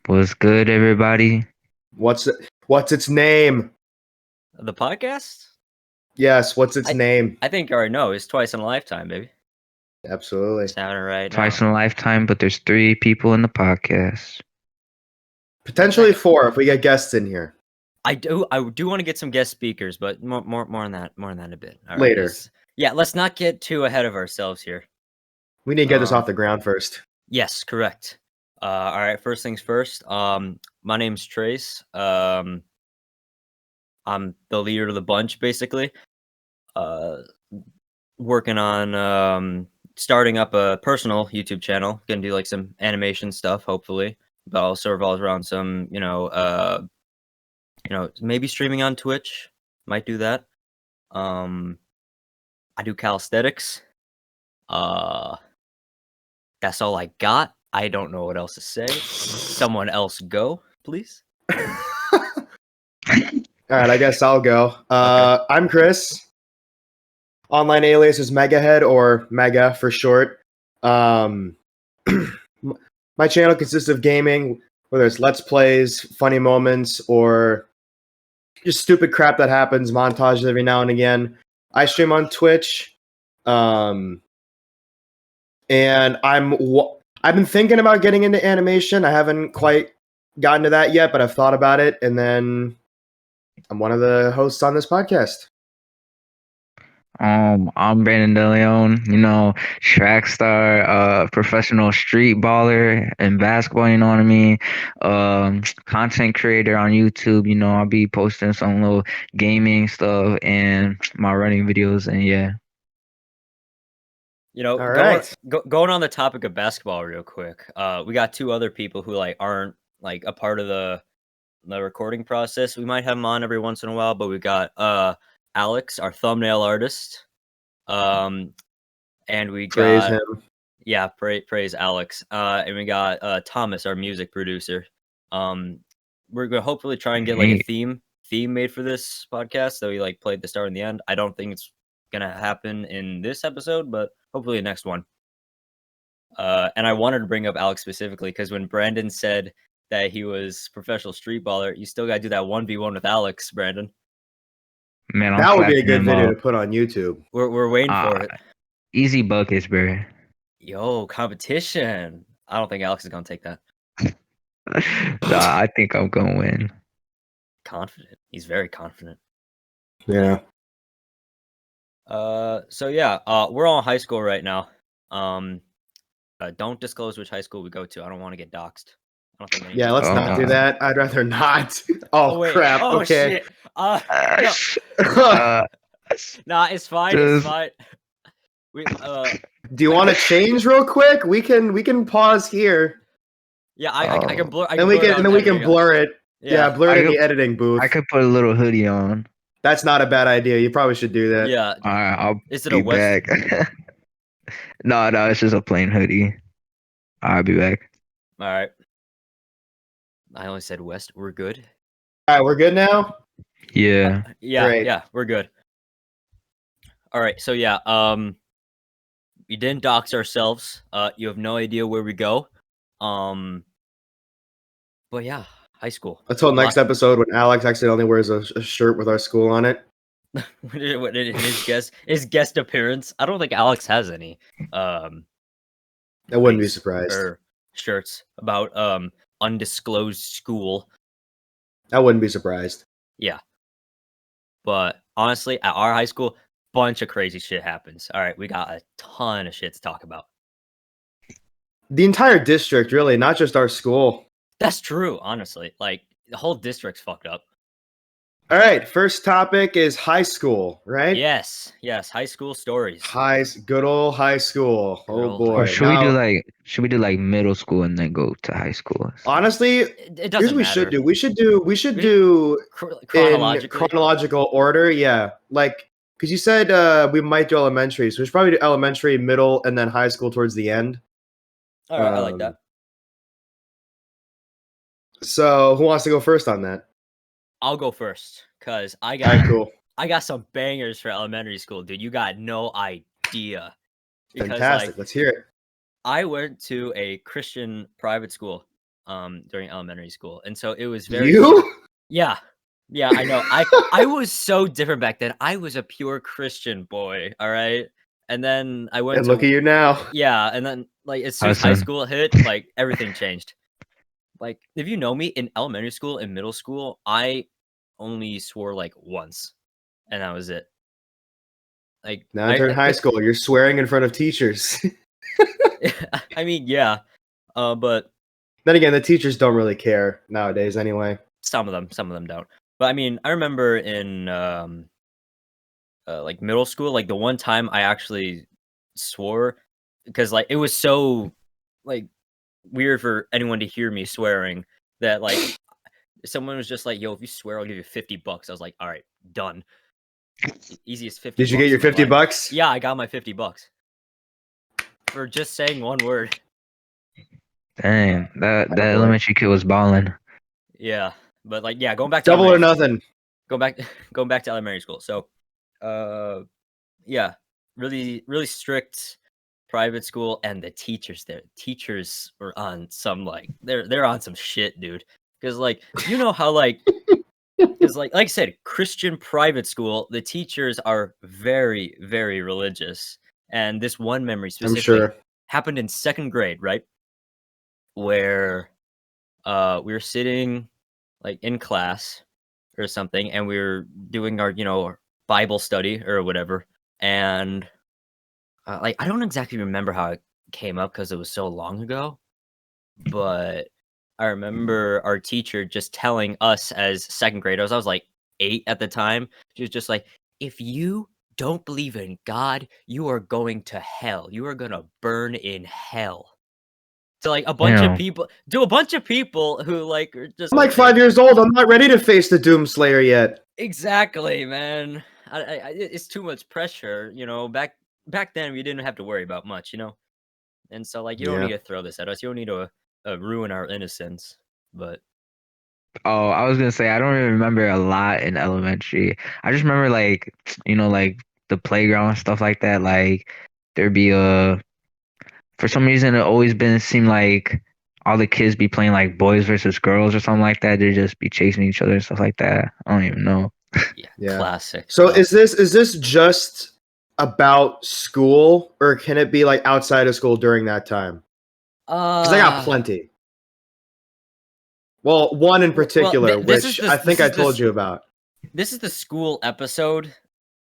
What's good, everybody? What's its name? The podcast? Yes, what's its name? I think you already know. It's twice in a lifetime, baby. Absolutely. It's happening right Twice now. in a lifetime, but there's 3 people in the podcast. Potentially 4 if we get guests in here. I do want to get some guest speakers, but more on that in a bit. All right, Later. let's not get too ahead of ourselves here. We need to get this off the ground first. Yes, correct. All right, first things first. My name's Trace. I'm the leader of the bunch, basically. Working on starting up a personal YouTube channel. Gonna do like some animation stuff, hopefully. But also revolves around some, maybe streaming on Twitch. Might do that. I do calisthenics. That's all I got. I don't know what else to say. Someone else go, please. All right, I guess I'll go. Okay. I'm Chris. Online alias is Megahead, or Mega for short. My channel consists of gaming, whether it's Let's Plays, funny moments, or just stupid crap that happens, montages every now and again. I stream on Twitch. And I've been thinking about getting into animation. I haven't quite gotten to that yet, but I've thought about it. And then I'm one of the hosts on this podcast. I'm Brandon DeLeon, track star, professional street baller in basketball, you know what I mean? Content creator on YouTube, I'll be posting some little gaming stuff and my running videos, and yeah. All right. Going on the topic of basketball real quick. We got 2 other people who aren't a part of the recording process. We might have them on every once in a while, but we got Alex, our thumbnail artist. And we Praise got him. Yeah, praise Alex. And we got Thomas, our music producer. We're gonna hopefully try and get a theme made for this podcast that we played the start and the end. I don't think it's gonna happen in this episode, but hopefully the next one. And I wanted to bring up Alex specifically because when Brandon said that he was professional street baller, you still gotta do that 1v1 with Alex, Brandon. Man, that would be a good video to put on YouTube. We're waiting for it. Easy buckets, bro. Yo, competition. I don't think Alex is gonna take that. Nah, I think I'm gonna win. Confident. He's very confident. Yeah. So yeah, we're all in high school right now. Don't disclose which high school we go to. I don't want to get doxxed. I don't think Yeah, let's not do that. I'd rather not. Oh wait. crap. Oh, okay. Shit. Nah, it's fine. It's fine. Do you want to change real quick? We can pause here. Yeah, I can blur. And we can blur it. Yeah, blur it in the editing booth. I could put a little hoodie on. That's not a bad idea. You probably should do that. Yeah. All right, I'll Is it be a West? back. No, it's just a plain hoodie. I'll be back. All right. I only said West. We're good. All right, we're good now. Yeah. Yeah. Yeah, we're good. All right. So yeah, we didn't dox ourselves. You have no idea where we go. But yeah, high school. Until next episode when Alex accidentally wears a shirt with our school on it. his guest appearance. I don't think Alex has any. I wouldn't be surprised. Or shirts about undisclosed school. I wouldn't be surprised. Yeah. But honestly, at our high school, bunch of crazy shit happens. All right, we got a ton of shit to talk about. The entire district, really, not just our school. That's true, honestly. The whole district's fucked up. All right, first topic is high school, right? Yes, high school stories. Good old high school. Oh boy. Or should we do middle school and then go to high school? Honestly, it doesn't matter. We should do chronologically. In chronological order, yeah. Because you said we might do elementary, so we should probably do elementary, middle, and then high school towards the end. All right, I like that. So, who wants to go first on that? I'll go first because I got some bangers for elementary school, dude. You got no idea. Fantastic. Let's hear it. I went to a Christian private school. during elementary school, and so it was very You? yeah. Yeah, I know. I was so different back then. I was a pure Christian boy, all right? And then I went And look at to you now. yeah, and then like as soon as high Hudson. school hit, like everything changed. Like if you know me in elementary school and middle school, I only swore like once, and that was it. Like Now entering high school, you're swearing in front of teachers. I mean, yeah, but Then again, the teachers don't really care nowadays anyway. some of them don't. But I mean, I remember in like middle school, like the one time I actually swore because like it was so like weird for anyone to hear me swearing that like someone was just like, "Yo, if you swear, I'll give you $50." I was like, "All right, done." Easiest 50. Did you get your bucks of my life. $50? Yeah, I got my $50 for just saying one word. Dang, that boy. elementary kid was balling. Yeah, but like yeah, going back to Double or elementary- nothing. going back to elementary school. So, yeah, really strict private school, and the teachers there, teachers were on some like they're on some shit, dude. Because like you know how like because like I said, Christian private school, the teachers are very very religious, and this one memory I'm specifically sure. happened in second grade, right? Where we were sitting like in class or something, and we were doing our our Bible study or whatever, and like I don't exactly remember how it came up because it was so long ago, but I remember our teacher just telling us as second graders, I was like 8 at the time, she was just like, if you don't believe in God, you are going to hell. You are gonna burn in hell. To like a bunch of Damn. people, to a bunch of people who like are just I'm like 5 years old. I'm not ready to face the Doomslayer yet. exactly, man. It's too much pressure, Back then, we didn't have to worry about much, and so like you don't Yeah. need to throw this at us. You don't need to ruin our innocence. But Oh, I was gonna say I don't really remember a lot in elementary. I just remember like like the playground and stuff like that. Like there'd be for some reason it always been seemed like all the kids be playing like boys versus girls or something like that. They'd just be chasing each other and stuff like that. I don't even know. Yeah. classic. So stuff. is this just about school, or can it be like outside of school during that time? Because I got plenty. Well, one in particular, this which is the- I think this I is the told s- you about. This is the school episode,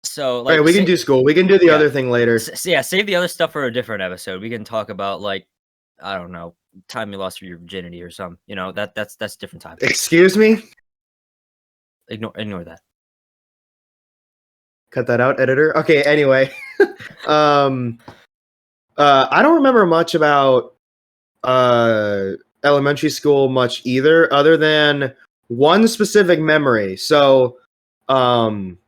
so like Okay, we can do school. We can do the yeah. other thing later. Yeah, save the other stuff for a different episode. We can talk about like I don't know, time you lost your virginity or something. That's different time. Excuse me? Ignore that. Cut that out, editor. Okay, anyway. I don't remember much about elementary school much either, other than one specific memory. So, in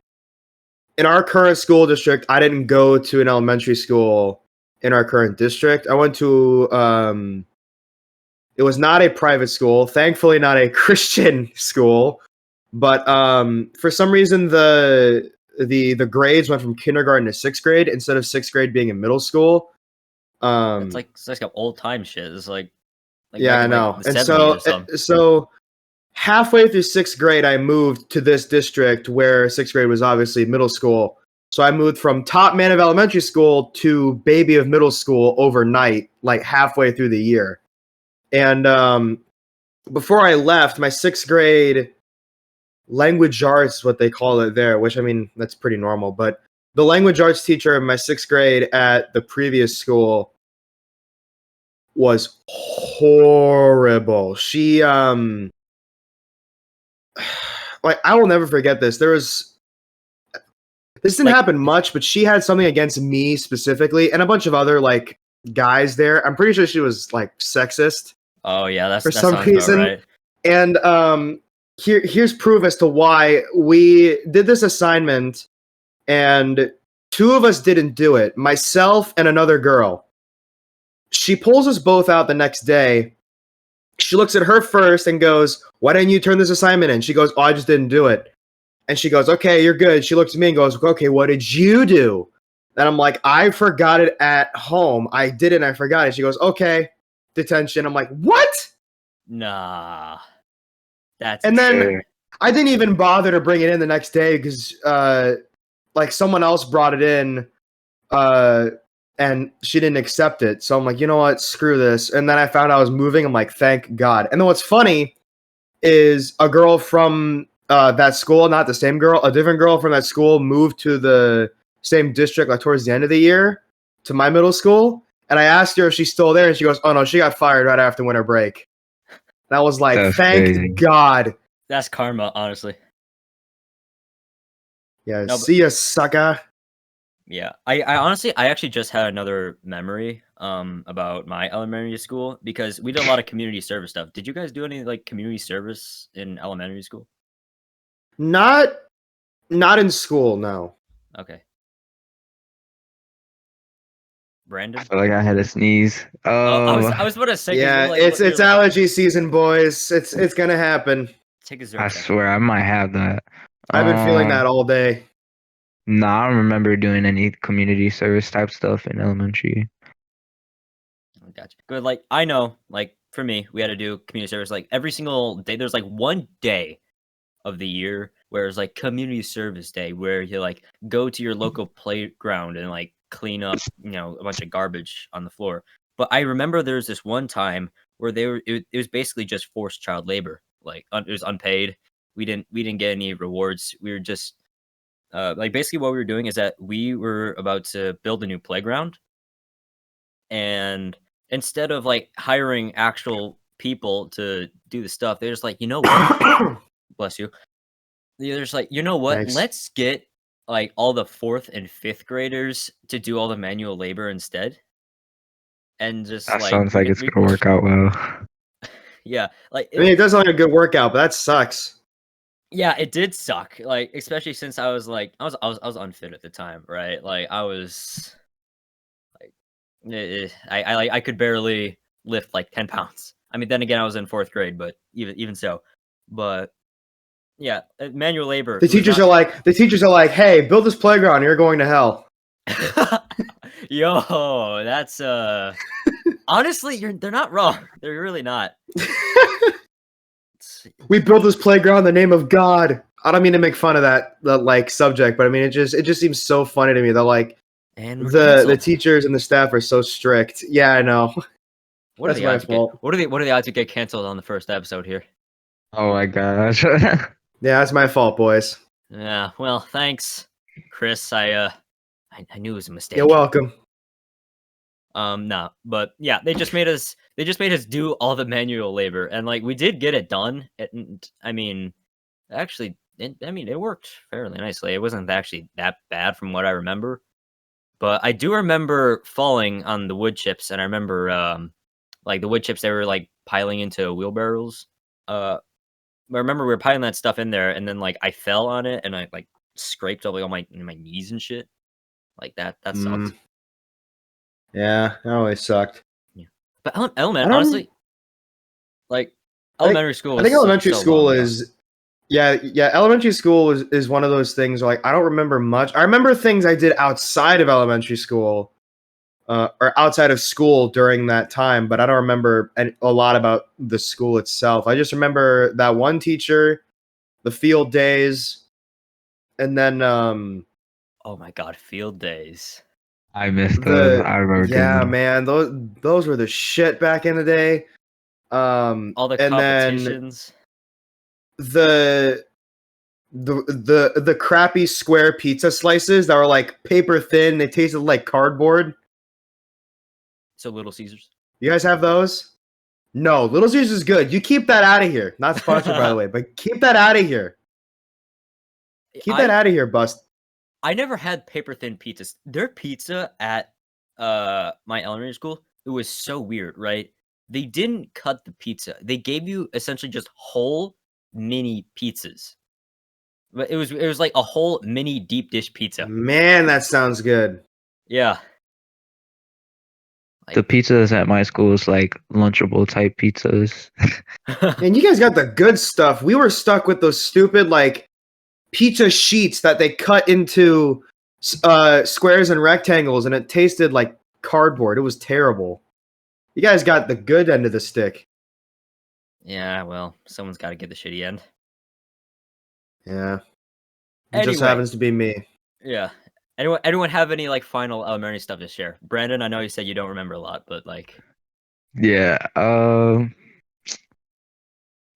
our current school district, I didn't go to an elementary school in our current district. I went to it was not a private school, thankfully not a Christian school, but for some reason the grades went from kindergarten to sixth grade instead of sixth grade being in middle school. It's like old time shit. It's like Yeah, back I in, know. like, the And 70s or something. so halfway through sixth grade, I moved to this district where sixth grade was obviously middle school. So I moved from top man of elementary school to baby of middle school overnight, like halfway through the year. And before I left, my sixth grade language arts, what they call it there, which I mean, that's pretty normal. But the language arts teacher in my sixth grade at the previous school was horrible. She like I will never forget this. This didn't happen much, but she had something against me specifically and a bunch of other like guys there. I'm pretty sure she was like sexist Oh yeah, that for some sounds about reason. right. And here's proof as to why. We did this assignment and two of us didn't do it, myself and another girl. She pulls us both out the next day. She looks at her first and goes, "Why didn't you turn this assignment in?" She goes, "Oh, I just didn't do it." And she goes, "Okay, you're good." She looks at me and goes, "Okay, what did you do?" And I'm like, "I forgot it at home. I did it and I forgot it." She goes, "Okay, detention." I'm like, "What?" Nah, that's And then Sure. I didn't even bother to bring it in the next day because like someone else brought it in and she didn't accept it. So I'm like, you know what, screw this. And then I found I was moving. I'm like, thank God. And then what's funny is a girl from that school, not the same girl, a different girl from that school moved to the same district like towards the end of the year to my middle school. And I asked her if she's still there, and she goes, "Oh no, she got fired right after winter break." And I was like, That's thank crazy. God. that's karma, honestly. Yeah, No, but- see ya, sucker. Yeah, I honestly, I actually just had another memory about my elementary school because we did a lot of community service stuff. Did you guys do any like community service in elementary school? Not in school, no. Okay, Brandon. I feel like I had a sneeze. I was about to say 'cause Yeah, you're like, it's you're like, allergy season, boys. It's gonna happen. take a I Zyrtec. swear I might have that. I've been feeling that all day. Nah, I don't remember doing any community service type stuff in elementary. Gotcha. Good. Like I know, like for me, we had to do community service like every single day. There's like one day of the year where it's like community service day where you like go to your local playground and like clean up, a bunch of garbage on the floor. But I remember there was this one time where it was basically just forced child labor. Like it was unpaid. We didn't get any rewards. We were just like basically what we were doing is that we were about to build a new playground, and instead of like hiring actual people to do the stuff, they're just like, you know what? Bless you. They're just like, you know what? Thanks. Let's get like all the 4th and 5th graders to do all the manual labor instead, and just That like sounds like it's gonna work out well. Yeah, like I mean, it does sound like a good workout, but that sucks. yeah, it did suck. Like especially since I was like I was unfit at the time, right? Like I was like I could barely lift like 10 pounds. I mean, then again, I was in 4th grade, but even so, but yeah, manual labor. The teachers are like, "Hey, build this playground. You're going to hell." Yo, that's honestly, they're not wrong. They're really not. We built this playground in the name of God. I don't mean to make fun of that like subject, but I mean it just seems so funny to me that like And we're the canceled. teachers and the staff are so strict. Yeah, I know. What are That's the my odds? fault. What are the odds to get canceled on the first episode here? Oh my gosh. Yeah, that's my fault, boys. Yeah. Well, thanks, Chris. I knew it was a mistake. You're welcome. No, but yeah, they just made us do all the manual labor, and like we did get it done. And I mean, actually, it worked fairly nicely. It wasn't actually that bad from what I remember, but I do remember falling on the wood chips, and I remember like the wood chips they were like piling into wheelbarrows. I remember we were piling that stuff in there, and then like I fell on it, and I like scraped up like on my knees and shit. Like that sucked. Mm. Yeah, that always sucked. But I elementary, don't- honestly, like elementary school. I think was elementary so school long ago. is yeah. Elementary school is one of those things where, like I don't remember much. I remember things I did outside of elementary school, or outside of school during that time, but I don't remember a lot about the school itself. I just remember that one teacher, the field days, and then Oh my god, field days. I missed those. I remember doing yeah, them. man, those were the shit back in the day. All the and then competitions. the crappy square pizza slices that were like paper thin. They tasted like cardboard. So Little Caesars. You guys have those? No, Little Caesars is good. You keep that out of here. Not sponsored, by the way, but keep that out of here. Keep that out of here, Bust. I never had paper thin pizzas. Their pizza at my elementary school, it was so weird, right? They didn't cut the pizza. They gave you essentially just whole mini pizzas. But it was like a whole mini deep dish pizza. Man, that sounds good. Yeah. The pizzas at my school is like Lunchable type pizzas. And you guys got the good stuff. We were stuck with those stupid like pizza sheets that they cut into squares and rectangles, and it tasted like cardboard. It was terrible. You guys got the good end of the stick. Yeah, well, someone's got to get the shitty end. Yeah. It just Anyway, happens to be me. yeah. Anyone have any like final elementary stuff to share? Brandon, I know you said you don't remember a lot, but like, Yeah.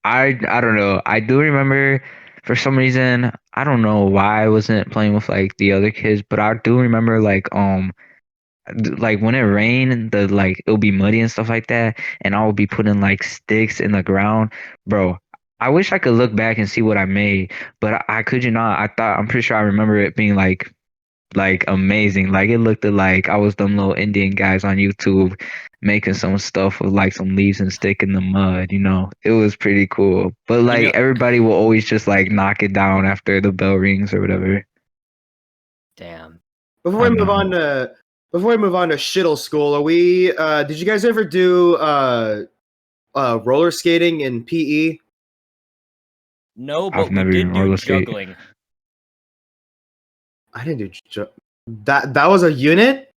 I don't know. I do remember for some reason, I don't know why I wasn't playing with like the other kids, but I do remember like when it rained, the like it'll be muddy and stuff like that, and I would be putting like sticks in the ground, bro. I wish I could look back and see what I made, but I could you not. I'm pretty sure I remember it being like amazing. Like it looked like I was them little Indian guys on YouTube making some stuff with like some leaves and stick in the mud, you know. It was pretty cool. But you like know, everybody will always just like knock it down after the bell rings or whatever. damn. Before I we move know. on to Shittle School, are we? Did you guys ever do roller skating in PE? No, I've but we never did even do roller skate. juggling. I didn't do that. That was a unit.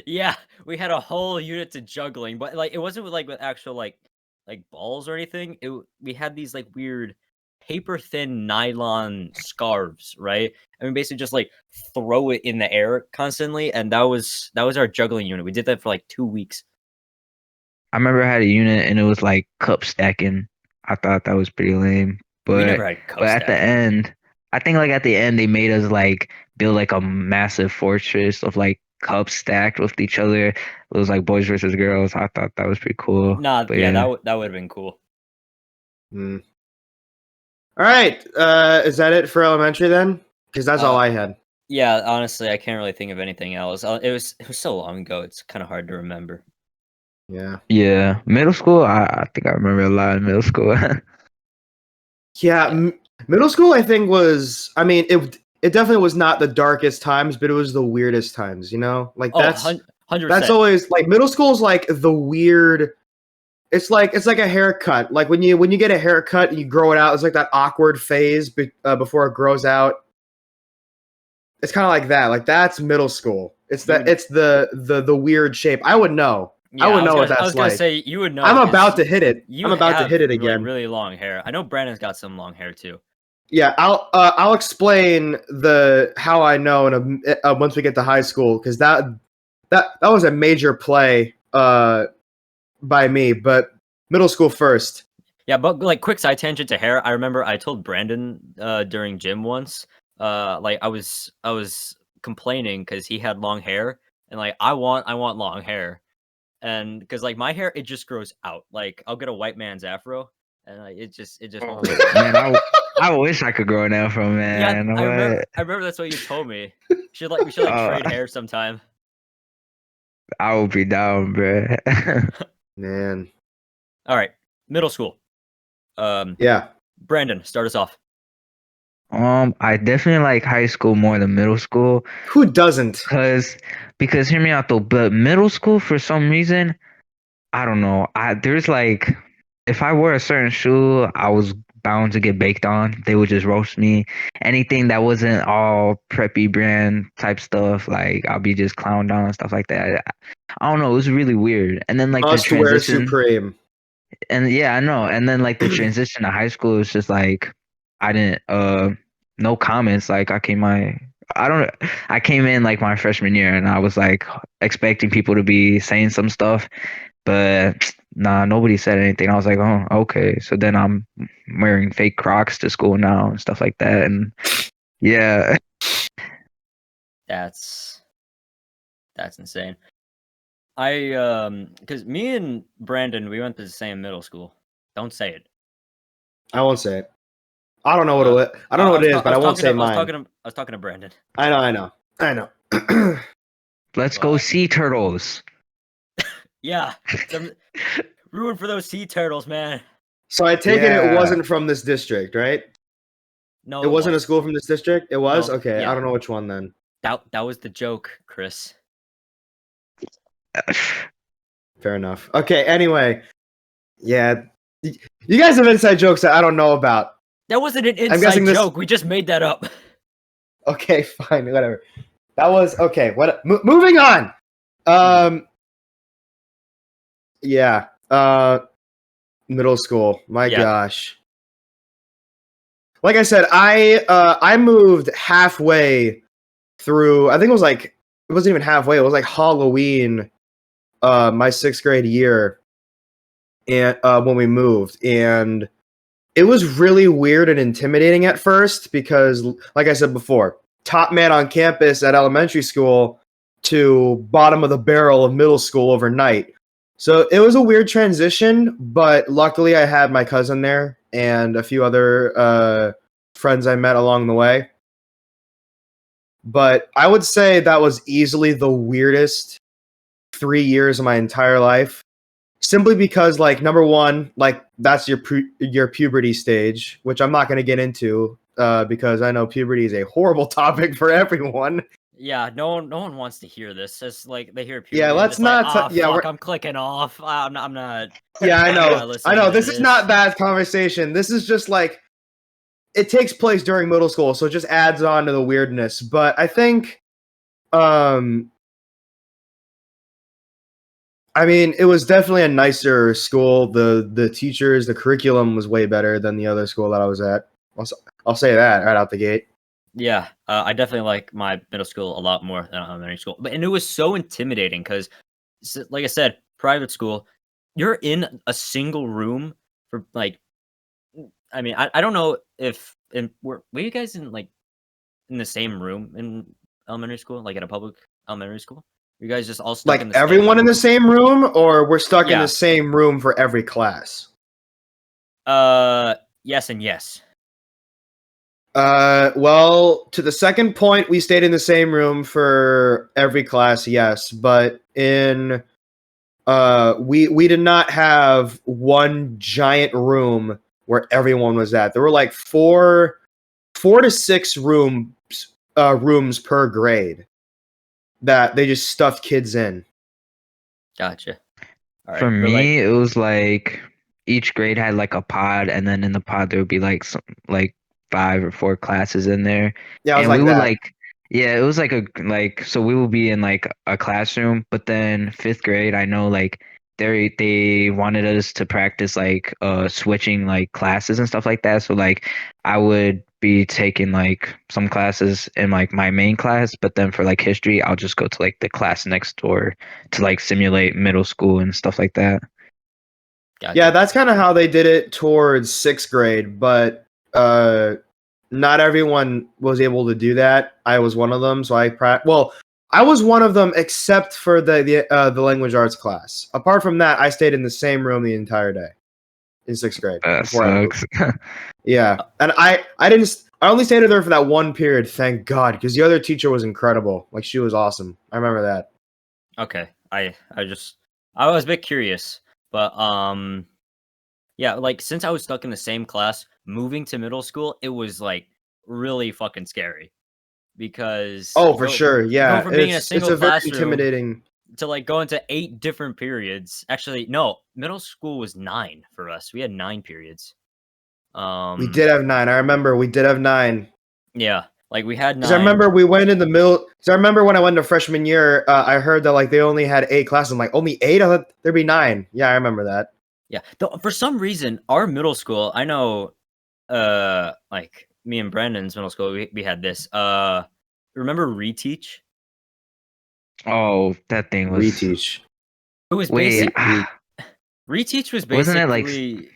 Yeah, we had a whole unit to juggling, but like it wasn't with actual like balls or anything. We had these like weird paper thin nylon scarves, right? And we basically just like throw it in the air constantly, and that was our juggling unit. We did that for like 2 weeks. I remember I had a unit and it was like cup stacking. I thought that was pretty lame. We But never had cup but at the stacking. end, I think like at the end they made us like build like a massive fortress of like cups stacked with each other. It was like boys versus girls. I thought that was pretty cool. Nah, But yeah, yeah. that would have been cool. Hmm. All right. Is that it for elementary then? Because that's all Uh, I had. yeah, honestly, I can't really think of anything else. It was so long ago. It's kind of hard to remember. Yeah. Yeah. Middle school, I think I remember a lot in middle school. Yeah. Yeah. Middle school, I think was. I mean, it definitely was not the darkest times, but it was the weirdest times. You know, like Oh, that's 100%. always like middle school is like the weird. It's like a haircut. Like when you get a haircut and you grow it out, it's like that awkward phase before it grows out. It's kind of like that. Like that's middle school. It's You that. would, It's the weird shape. I would know. I yeah, would know what I that's was gonna like. say you would know I'm 'cause about to hit it. you I'm about to have hit it really again. really long hair. I know Brandon's got some long hair too. Yeah, I'll explain the how I know once we get to high school because that was a major play by me. But middle school first. Yeah, but like quick side tangent to hair. I remember I told Brandon during gym once, like I was complaining because he had long hair, and like I want long hair, and because like my hair it just grows out. Like I'll get a white man's afro, and like, it just won't grow back. Man, I wish I could grow an afro, Yeah, man. I remember. What? I remember that's what you told me. We should Oh, trade hair sometime. I would be down, bro. Man, All right, middle school. yeah. Brandon, start us off. I definitely like high school more than middle school. Who doesn't? Cause, because hear me out though, but middle school for some reason, I don't know. There's like, if I wore a certain shoe, I was bound to get baked on. They would just roast me. Anything that wasn't all preppy brand type stuff, like I'll be just clowned on and stuff like that. I don't know. It was really weird. And then like the Must wear transition, Supreme. and yeah, I know. And then like the transition to high school was just like I didn't no comments. Like I don't I came in like my freshman year and I was like expecting people to be saying some stuff, but nah, nobody said anything. I was like, oh, okay. So then I'm wearing fake Crocs to school now and stuff like that. And yeah, That's insane. Because me and Brandon, we went to the same middle school. Don't say it. I won't say it. I don't know what Uh, I don't know what it is, but I won't say I was mine. I was talking to Brandon. I know. let's go But sea turtles. yeah, ruin for those sea turtles, man. So I take it Yeah. wasn't from this district, right? No, It wasn't a school from this district. It was No, okay. yeah. I don't know which one then. That was the joke, Chris. Fair enough. Okay. Anyway, yeah, you guys have inside jokes that I don't know about. That wasn't an guessing inside this- joke. We just made that up. Okay, fine, whatever. That was okay. Moving on. Yeah. Middle school. My Yeah. gosh. Like I said, I moved halfway through. I think it wasn't even halfway. It was like Halloween, my 6th grade year, and when we moved, and it was really weird and intimidating at first because, like I said before, top man on campus at elementary school to bottom of the barrel of middle school overnight. So it was a weird transition, but luckily I had my cousin there and a few other friends I met along the way. But I would say that was easily the weirdest 3 years of my entire life. Simply because, like, number one, like that's your puberty stage, which I'm not going to get into because I know puberty is a horrible topic for everyone. Yeah, no one wants to hear this. It's like they hear Yeah, puberty and let's just like, not. Yeah, fuck, I'm clicking off. I'm not yeah, I I'm know. not I listening know. to This is not that conversation. This is just like it takes place during middle school, so it just adds on to the weirdness. But I think, um, I mean, it was definitely a nicer school. The teachers, the curriculum was way better than the other school that I was at. I'll say that right out the gate. Yeah, I definitely like my middle school a lot more than elementary school. And it was so intimidating because, like I said, private school, you're in a single room for like, I mean, I don't know if were you guys in like in the same room in elementary school, like at a public elementary school? Were you guys just all stuck in Like the same everyone room? in the same room, or we're stuck in Yeah. the same room for every class. Yes and yes. Well, to the second point, we stayed in the same room for every class, yes, but we did not have one giant room where everyone was at. There were like four to six rooms per grade that they just stuffed kids in. Gotcha. All For right, but like, me, it was like each grade had like a pod, and then in the pod there would be like like 5 or 4 classes in there, Yeah, I was and we like would that. like, yeah, it was like so we would be in like a classroom, but then 5th grade, I know like they wanted us to practice like switching like classes and stuff like that. So like I would be taking like some classes in like my main class, but then for like history, I'll just go to like the class next door to like simulate middle school and stuff like that. gotcha. Yeah, that's kind of how they did it towards 6th grade, but not everyone was able to do that. I was one of them, so I was one of them except for the language arts class. Apart from that, I stayed in the same room the entire day in 6th grade That before I moved. sucks. Yeah, and I didn't. I only stayed there for that one period. Thank God, because the other teacher was incredible. Like she was awesome. I remember that. Okay. I was a bit curious, but yeah, like since I was stuck in the same class, moving to middle school, it was like really fucking scary because Oh, for sure. going Yeah, from being in a it's single a very classroom intimidating. to like going to 8 different periods. Actually, no, middle school was 9 for us. We had 9 periods. We did have 9. I remember we did have 9. Yeah, like we had Because I 9. remember we went in the middle. Because I remember when I went to freshman year, I heard that like they only had 8 classes. I'm like, only 8? I thought there'd be 9. Yeah, I remember that. Yeah. Though for some reason, our middle school, I know like me and Brandon's middle school, we had this. Remember reteach? Oh, that thing was Reteach. It was wait. basic reteach was Wasn't it like basically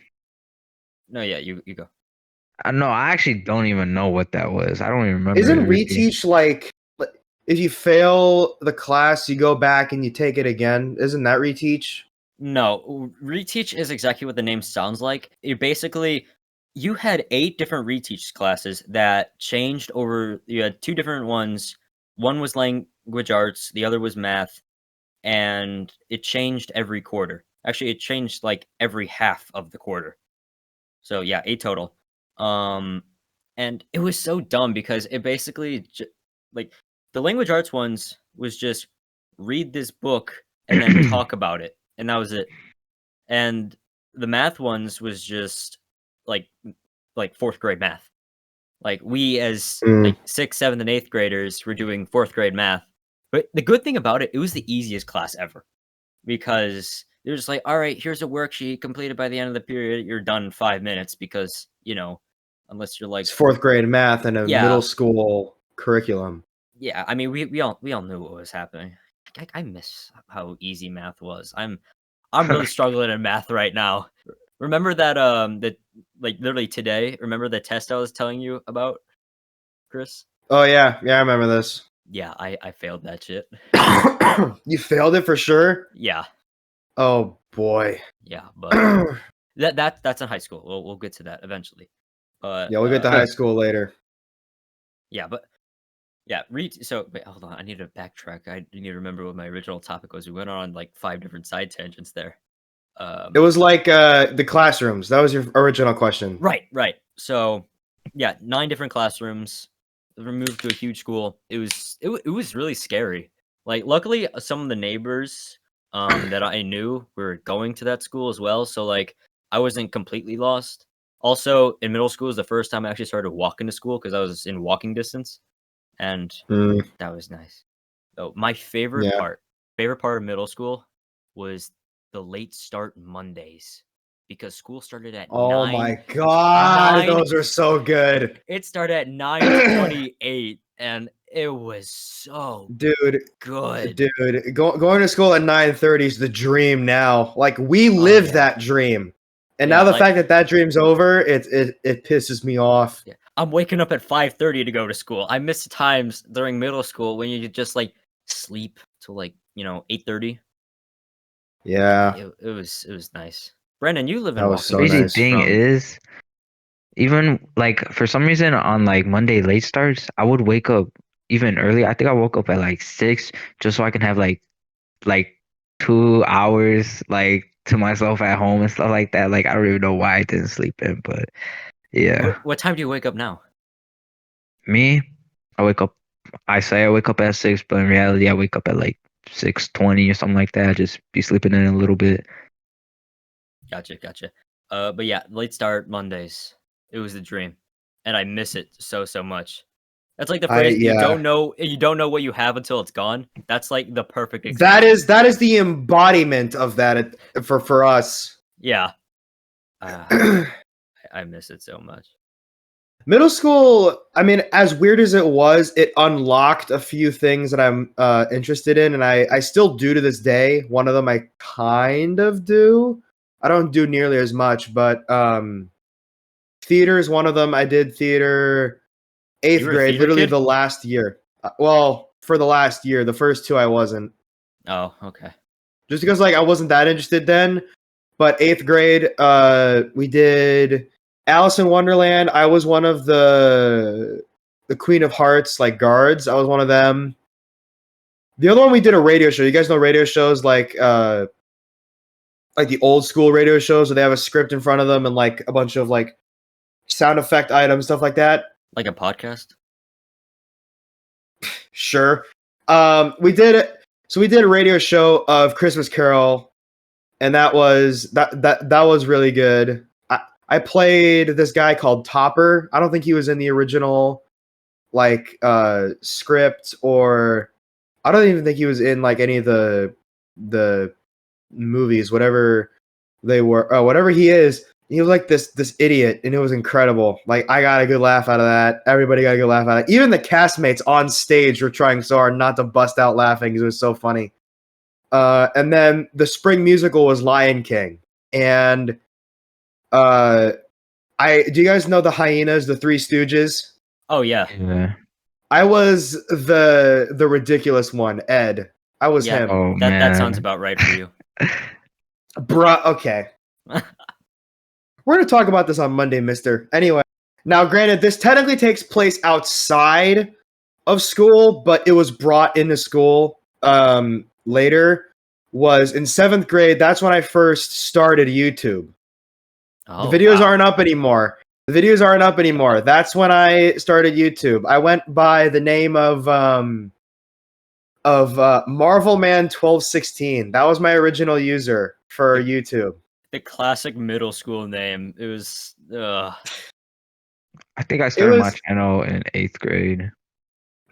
no, yeah, you go. no, I actually don't even know what that was. I don't even remember Isn't it really. reteach like if you fail the class, you go back and you take it again? Isn't that reteach? No, reteach is exactly what the name sounds like. It basically you had 8 different reteach classes that changed over. You had 2 different ones. One was language arts, the other was math, and it changed every quarter. Actually, it changed like every half of the quarter. So yeah, 8 total. And it was so dumb because it basically like the language arts ones was just read this book and then talk about it, and that was it. And the math ones was just like 4th grade math. Like we as like 6th, 7th, and 8th graders were doing 4th grade math. But the good thing about it, it was the easiest class ever because They're just like, all right, here's a worksheet completed by the end of the period. You're done in 5 minutes because, unless you're like, It's fourth grade math and a Yeah. middle school curriculum. yeah, I mean, we all knew what was happening. I miss how easy math was. I'm really struggling in math right now. Remember that like literally today, remember the test I was telling you about, Chris? Oh yeah, I remember this. Yeah, I failed that shit. You failed it for sure. Yeah. Oh boy. Yeah, but that's in high school. We'll get to that eventually. But Yeah, we'll get to high school later. yeah, but yeah, so wait, hold on. I need to backtrack. I need to remember what my original topic was. We went on like 5 different side tangents there. It was like the classrooms. That was your original question. Right. So yeah, 9 different classrooms. We moved to a huge school. It was really scary. Like, luckily, some of the neighbors that I knew were going to that school as well. So like, I wasn't completely lost. Also, in middle school was the first time I actually started walking to school because I was in walking distance, and Mm, that was nice. So my favorite yeah. part of middle school was the late start Mondays because school started at Oh 9. my god, 9 those are so good. It started at 9:28, and it was so Dude, good. going to school at 9:30 is the dream now. Like we Oh, live yeah. that dream. And Yeah, now the like- fact that that dream's over, it pisses me off. Yeah. I'm waking up at 5:30 to go to school. I miss times during middle school when you just like sleep till like 8:30. Yeah. It was nice. Brandon, you live in That was walking so Crazy nice. thing is, even like for some reason on like Monday late starts, I would wake up even early. I think I woke up at like 6 just so I can have like 2 hours like to myself at home and stuff like that. Like I don't even know why I didn't sleep in, but yeah. What time do you wake up now? Me, I say I wake up at 6, but in reality I wake up at like 6:20 or something like that. I just be sleeping in a little bit. Gotcha. But yeah, late start Mondays. It was the dream, and I miss it so much. That's like the phrase you don't know what you have until it's gone. That's like the perfect example. That is the embodiment of that for us. Yeah. I miss it so much. Middle school, I mean, as weird as it was, it unlocked a few things that I'm interested in, and I still do to this day. One of them I kind of do. I don't do nearly as much, but theater is one of them. I did theater 8th You were a grade, theater literally kid? the last year. Well, for the last year, the first 2 I wasn't. Oh, okay. Just because like I wasn't that interested then. But 8th grade, we did Alice in Wonderland. I was one of the Queen of Hearts like guards. I was one of them. The other one we did a radio show. You guys know radio shows like the old school radio shows where they have a script in front of them and like a bunch of like sound effect items, stuff like that. Like a podcast? Sure. We did a radio show of Christmas Carol, and that was really good. I played this guy called Topper. I don't think he was in the original like script, or I don't even think he was in like any of the movies, whatever they were. Whatever he is, he was like this idiot, and it was incredible. Like I got a good laugh out of that. Everybody got a good laugh out of it. Even the castmates on stage were trying so hard not to bust out laughing because it was so funny. And then the spring musical was Lion King, and do you guys know the Hyenas, the Three Stooges? Oh yeah. Yeah. I was the ridiculous one, Ed. I was Yeah. him. Oh That sounds man. about right for you. Bruh, okay. We're going to talk about this on Monday, mister. Anyway, now granted, this technically takes place outside of school, but it was brought into school later. Was in 7th grade. That's when I first started YouTube. Oh, The videos wow. aren't up anymore. That's when I started YouTube. I went by the name of Marvel Man 1216. That was my original user for YouTube. The classic middle school name. It was I think I started my was- channel in 8th grade.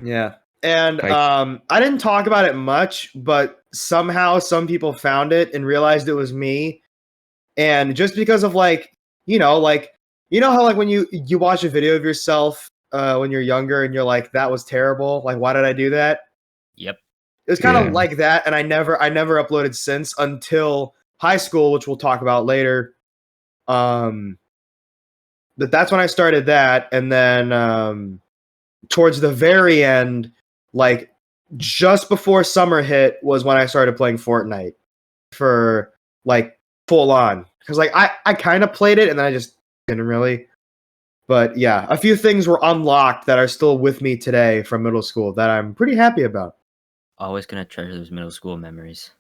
Yeah. And Like, I didn't talk about it much, but somehow some people found it and realized it was me. And just because of like, you know how like when you watch a video of yourself when you're younger and you're like, that was terrible. Like, why did I do that? Yep. It was kind of yeah, like that, and I never uploaded since until high school, which we'll talk about later. Um, but that's when I started that, and then towards the very end, like just before summer hit, was when I started playing Fortnite for like full on. Because like I kind of played it, and then I just didn't really. But yeah, a few things were unlocked that are still with me today from middle school that I'm pretty happy about. Always gonna treasure those middle school memories.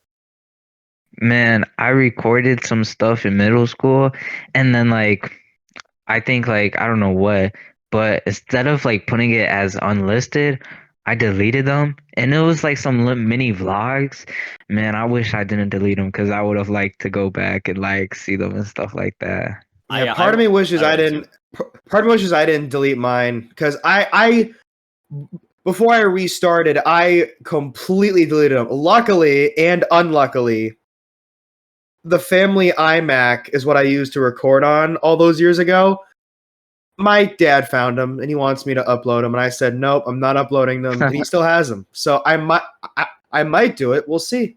man, I recorded some stuff in middle school, and then like I think like I don't know what, but instead of like putting it as unlisted, I deleted them, and it was like some mini vlogs. Man, I wish I didn't delete them because I would have liked to go back and like see them and stuff like that. Yeah, I part of me wishes I would too. didn't. Part of me wishes I didn't delete mine because I before I restarted, I completely deleted them. Luckily and unluckily, the family iMac is what I used to record on all those years ago. My dad found them and he wants me to upload them, and I said nope, I'm not uploading them, and he still has them. So I might do it. We'll see.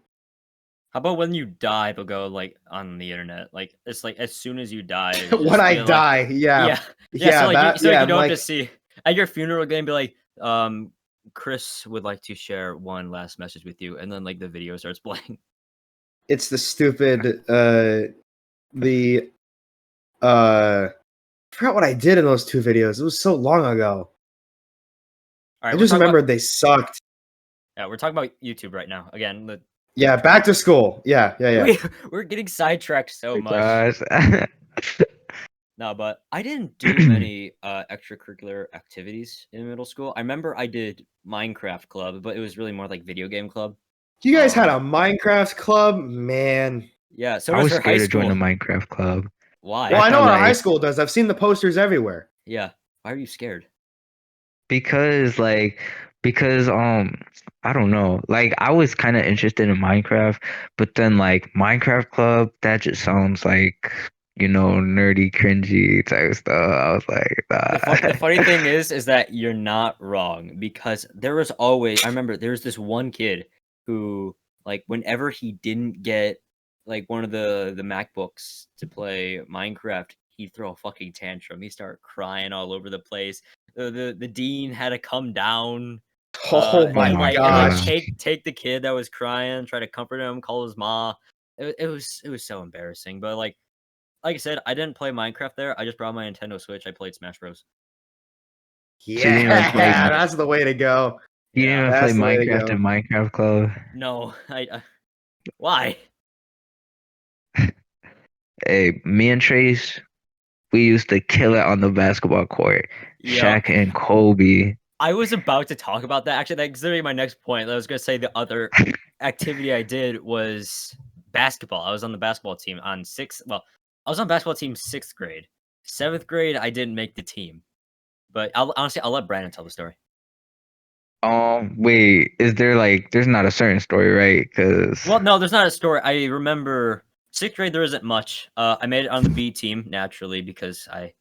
How about when you die, they'll go like on the internet? Like it's like as soon as you die, When just I be like, die, yeah, yeah. So like that, so like yeah, you don't have to like see at your funeral game. Be like, Chris would like to share one last message with you, and then like the video starts playing. it's the stupid the I forgot what I did in those two videos. It was so long ago. All I right, just remembered they sucked. we're talking about YouTube right now. Again, Yeah, back to school. Yeah. we're getting sidetracked so Oh much. gosh. No, but I didn't do many extracurricular activities in middle school. I remember I did Minecraft club, but it was really more like video game club. You guys had a Um, Minecraft club, man. yeah. So I was was her high scared to join the school. Minecraft club. Well, Why? I I know thought our high like school does. I've seen the posters everywhere. Yeah. Why are you scared? because like because I don't know. Like I was kind of interested in Minecraft, but then like Minecraft Club, that just sounds like, nerdy, cringy type stuff. I was like, The nah. funny thing is that you're not wrong because there was always I remember there was this one kid who like whenever he didn't get like one of the MacBooks to play Minecraft, he'd throw a fucking tantrum. He'd start crying all over the place. The dean had to come down Oh Oh my my and like gosh. God. take the kid that was crying, try to comfort him, call his ma. It was so embarrassing. But like I said, I didn't play Minecraft there. I just brought my Nintendo Switch. I played Smash Bros. So you Yeah, didn't even play that's the way to go. you didn't Yeah. even play That's the way to Minecraft go. in Minecraft Club. No, why? Hey, me and Trace, we used to kill it on the basketball court. Yeah, Shaq and Kobe. I was about to talk about that. Actually, that's literally my next point. I was gonna say the other activity I did was basketball. I was on the basketball team on Well, I was on basketball team 6th grade. 7th grade, I didn't make the team. But honestly, I'll let Brandon tell the story. Wait, is there like there's not a certain story, right? Because Well, no, there's not a story. I remember 6th grade. There isn't much. I made it on the B team naturally because I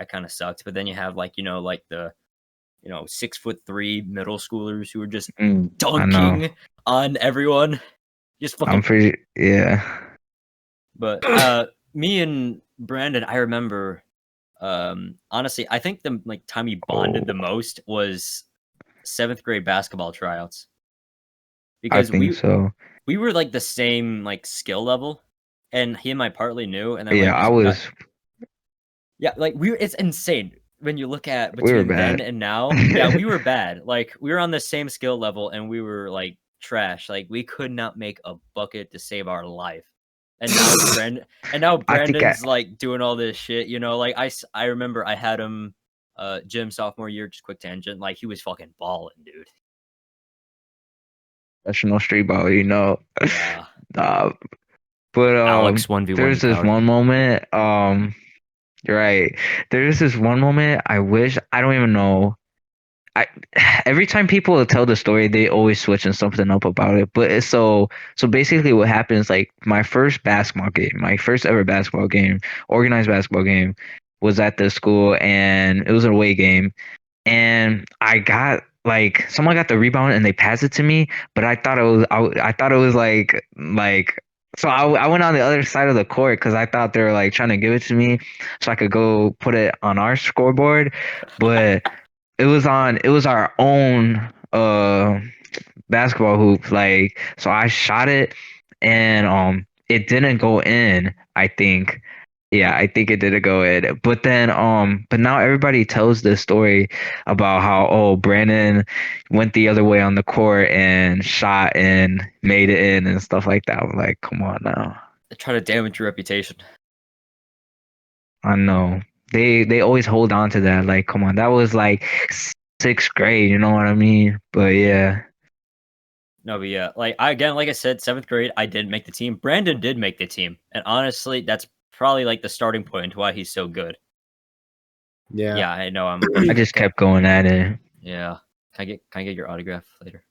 kind of sucked. But then you have like like the 6'3" middle schoolers who are just I know. dunking on everyone, just I'm fucking. pretty, yeah. But me and Brandon, I remember. Honestly, I think the like time we bonded Oh, the most was 7th grade basketball tryouts I because think so. we were like the same like skill level, and he and I partly knew, and then Yeah, like I just got was. like it's insane when you look at We were between then bad. and now. Yeah, we were bad. Like we were on the same skill level, and we were like trash. Like we could not make a bucket to save our life. And now I think I Brandon's like doing all this shit. Like I remember I had him gym sophomore year. Just quick tangent. Like he was fucking balling, dude. professional street ball. Yeah. Nah, but Alex 1v1 you there's this coward. one moment. You're right. There's this one moment. I wish I don't even know. I every time people tell the story, they always switching something up about it. But so basically, what happens? Like my first basketball game, my first ever basketball game, organized basketball game, was at the school, and it was an away game, and I got like someone got the rebound and they passed it to me, but I thought it was like. So I went on the other side of the court because I thought they were like trying to give it to me so I could go put it on our scoreboard, but it was our own basketball hoop. Like so I shot it and it didn't go in, I think. Yeah, I think it didn't go in. But now everybody tells this story about how Brandon went the other way on the court and shot and made it in and stuff like that. I'm like, come on now. They try to damage your reputation. I know. They always hold on to that. Like, come on, that was like sixth grade, you know what I mean? But yeah. No, but yeah, like I said, 7th grade, I did make the team. Brandon did make the team, and honestly, that's probably like the starting point to why he's so good. Yeah. Yeah, I know. I just kept going at it. Yeah. Can I get your autograph later?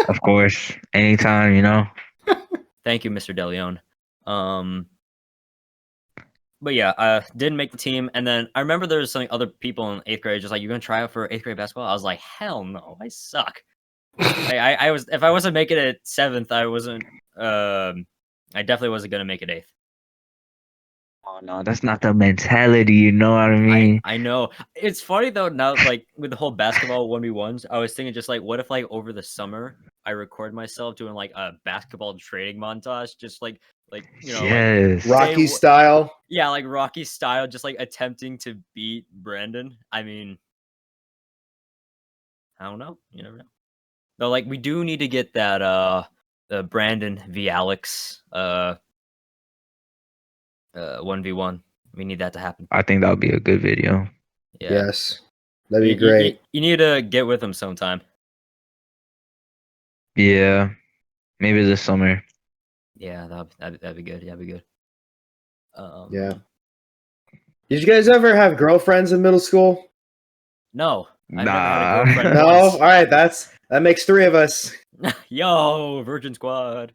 Of course. Anytime, you know. Thank you, Mr. DeLeon. But yeah, I didn't make the team, and then I remember there was some other people in 8th grade just like, "You gonna try out for 8th grade basketball?" I was like, "Hell no, I suck." I was if I wasn't making it 7th, I wasn't. I definitely wasn't gonna make it 8th. Oh no, that's not the mentality, you know what I mean? I know. It's funny though now, like with the whole basketball 1v1s, I was thinking just like, what if like over the summer I record myself doing like a basketball training montage, just like you know, like Yes. Rocky style. yeah, like Rocky style, just like attempting to beat Brandon. I mean, I don't know. You never know. Though, like we do need to get that Brandon v Alex 1v1. We need that to happen. I think that would be a good video. Yeah. Yes. That'd be great. You need to get with him sometime. Yeah. Maybe this summer. Yeah, that'd be good. Yeah, that'd be good. Yeah. Did you guys ever have girlfriends in middle school? No. I've never had Nah. a girlfriend No? once. All right, that makes 3 of us. Yo, Virgin Squad.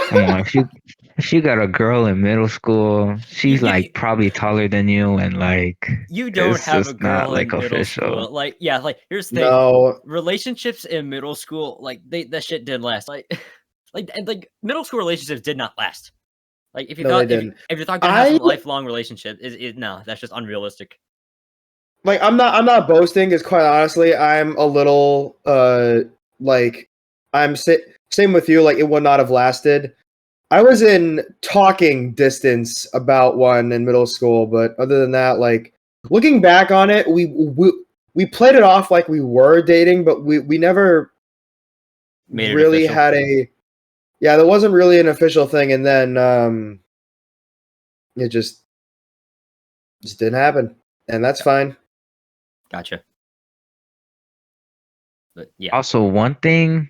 Come on, if you got a girl in middle school, she's like probably taller than you and like You don't it's have a just not girl like in middle official. school. Like, yeah, like here's the thing. No. Relationships in middle school, like that shit didn't last. Like middle school relationships did not last. Like if you No, thought they didn't. if you thought gonna have a lifelong relationship, is no, that's just unrealistic. Like I'm not boasting, because quite honestly, I'm a little like same with you, like it would not have lasted. I was in talking distance about one in middle school, but other than that, like looking back on it, we played it off like we were dating, but we never Made it really official. had there wasn't really an official thing, and then it just didn't happen, and that's fine. Gotcha. But yeah. Also, one thing,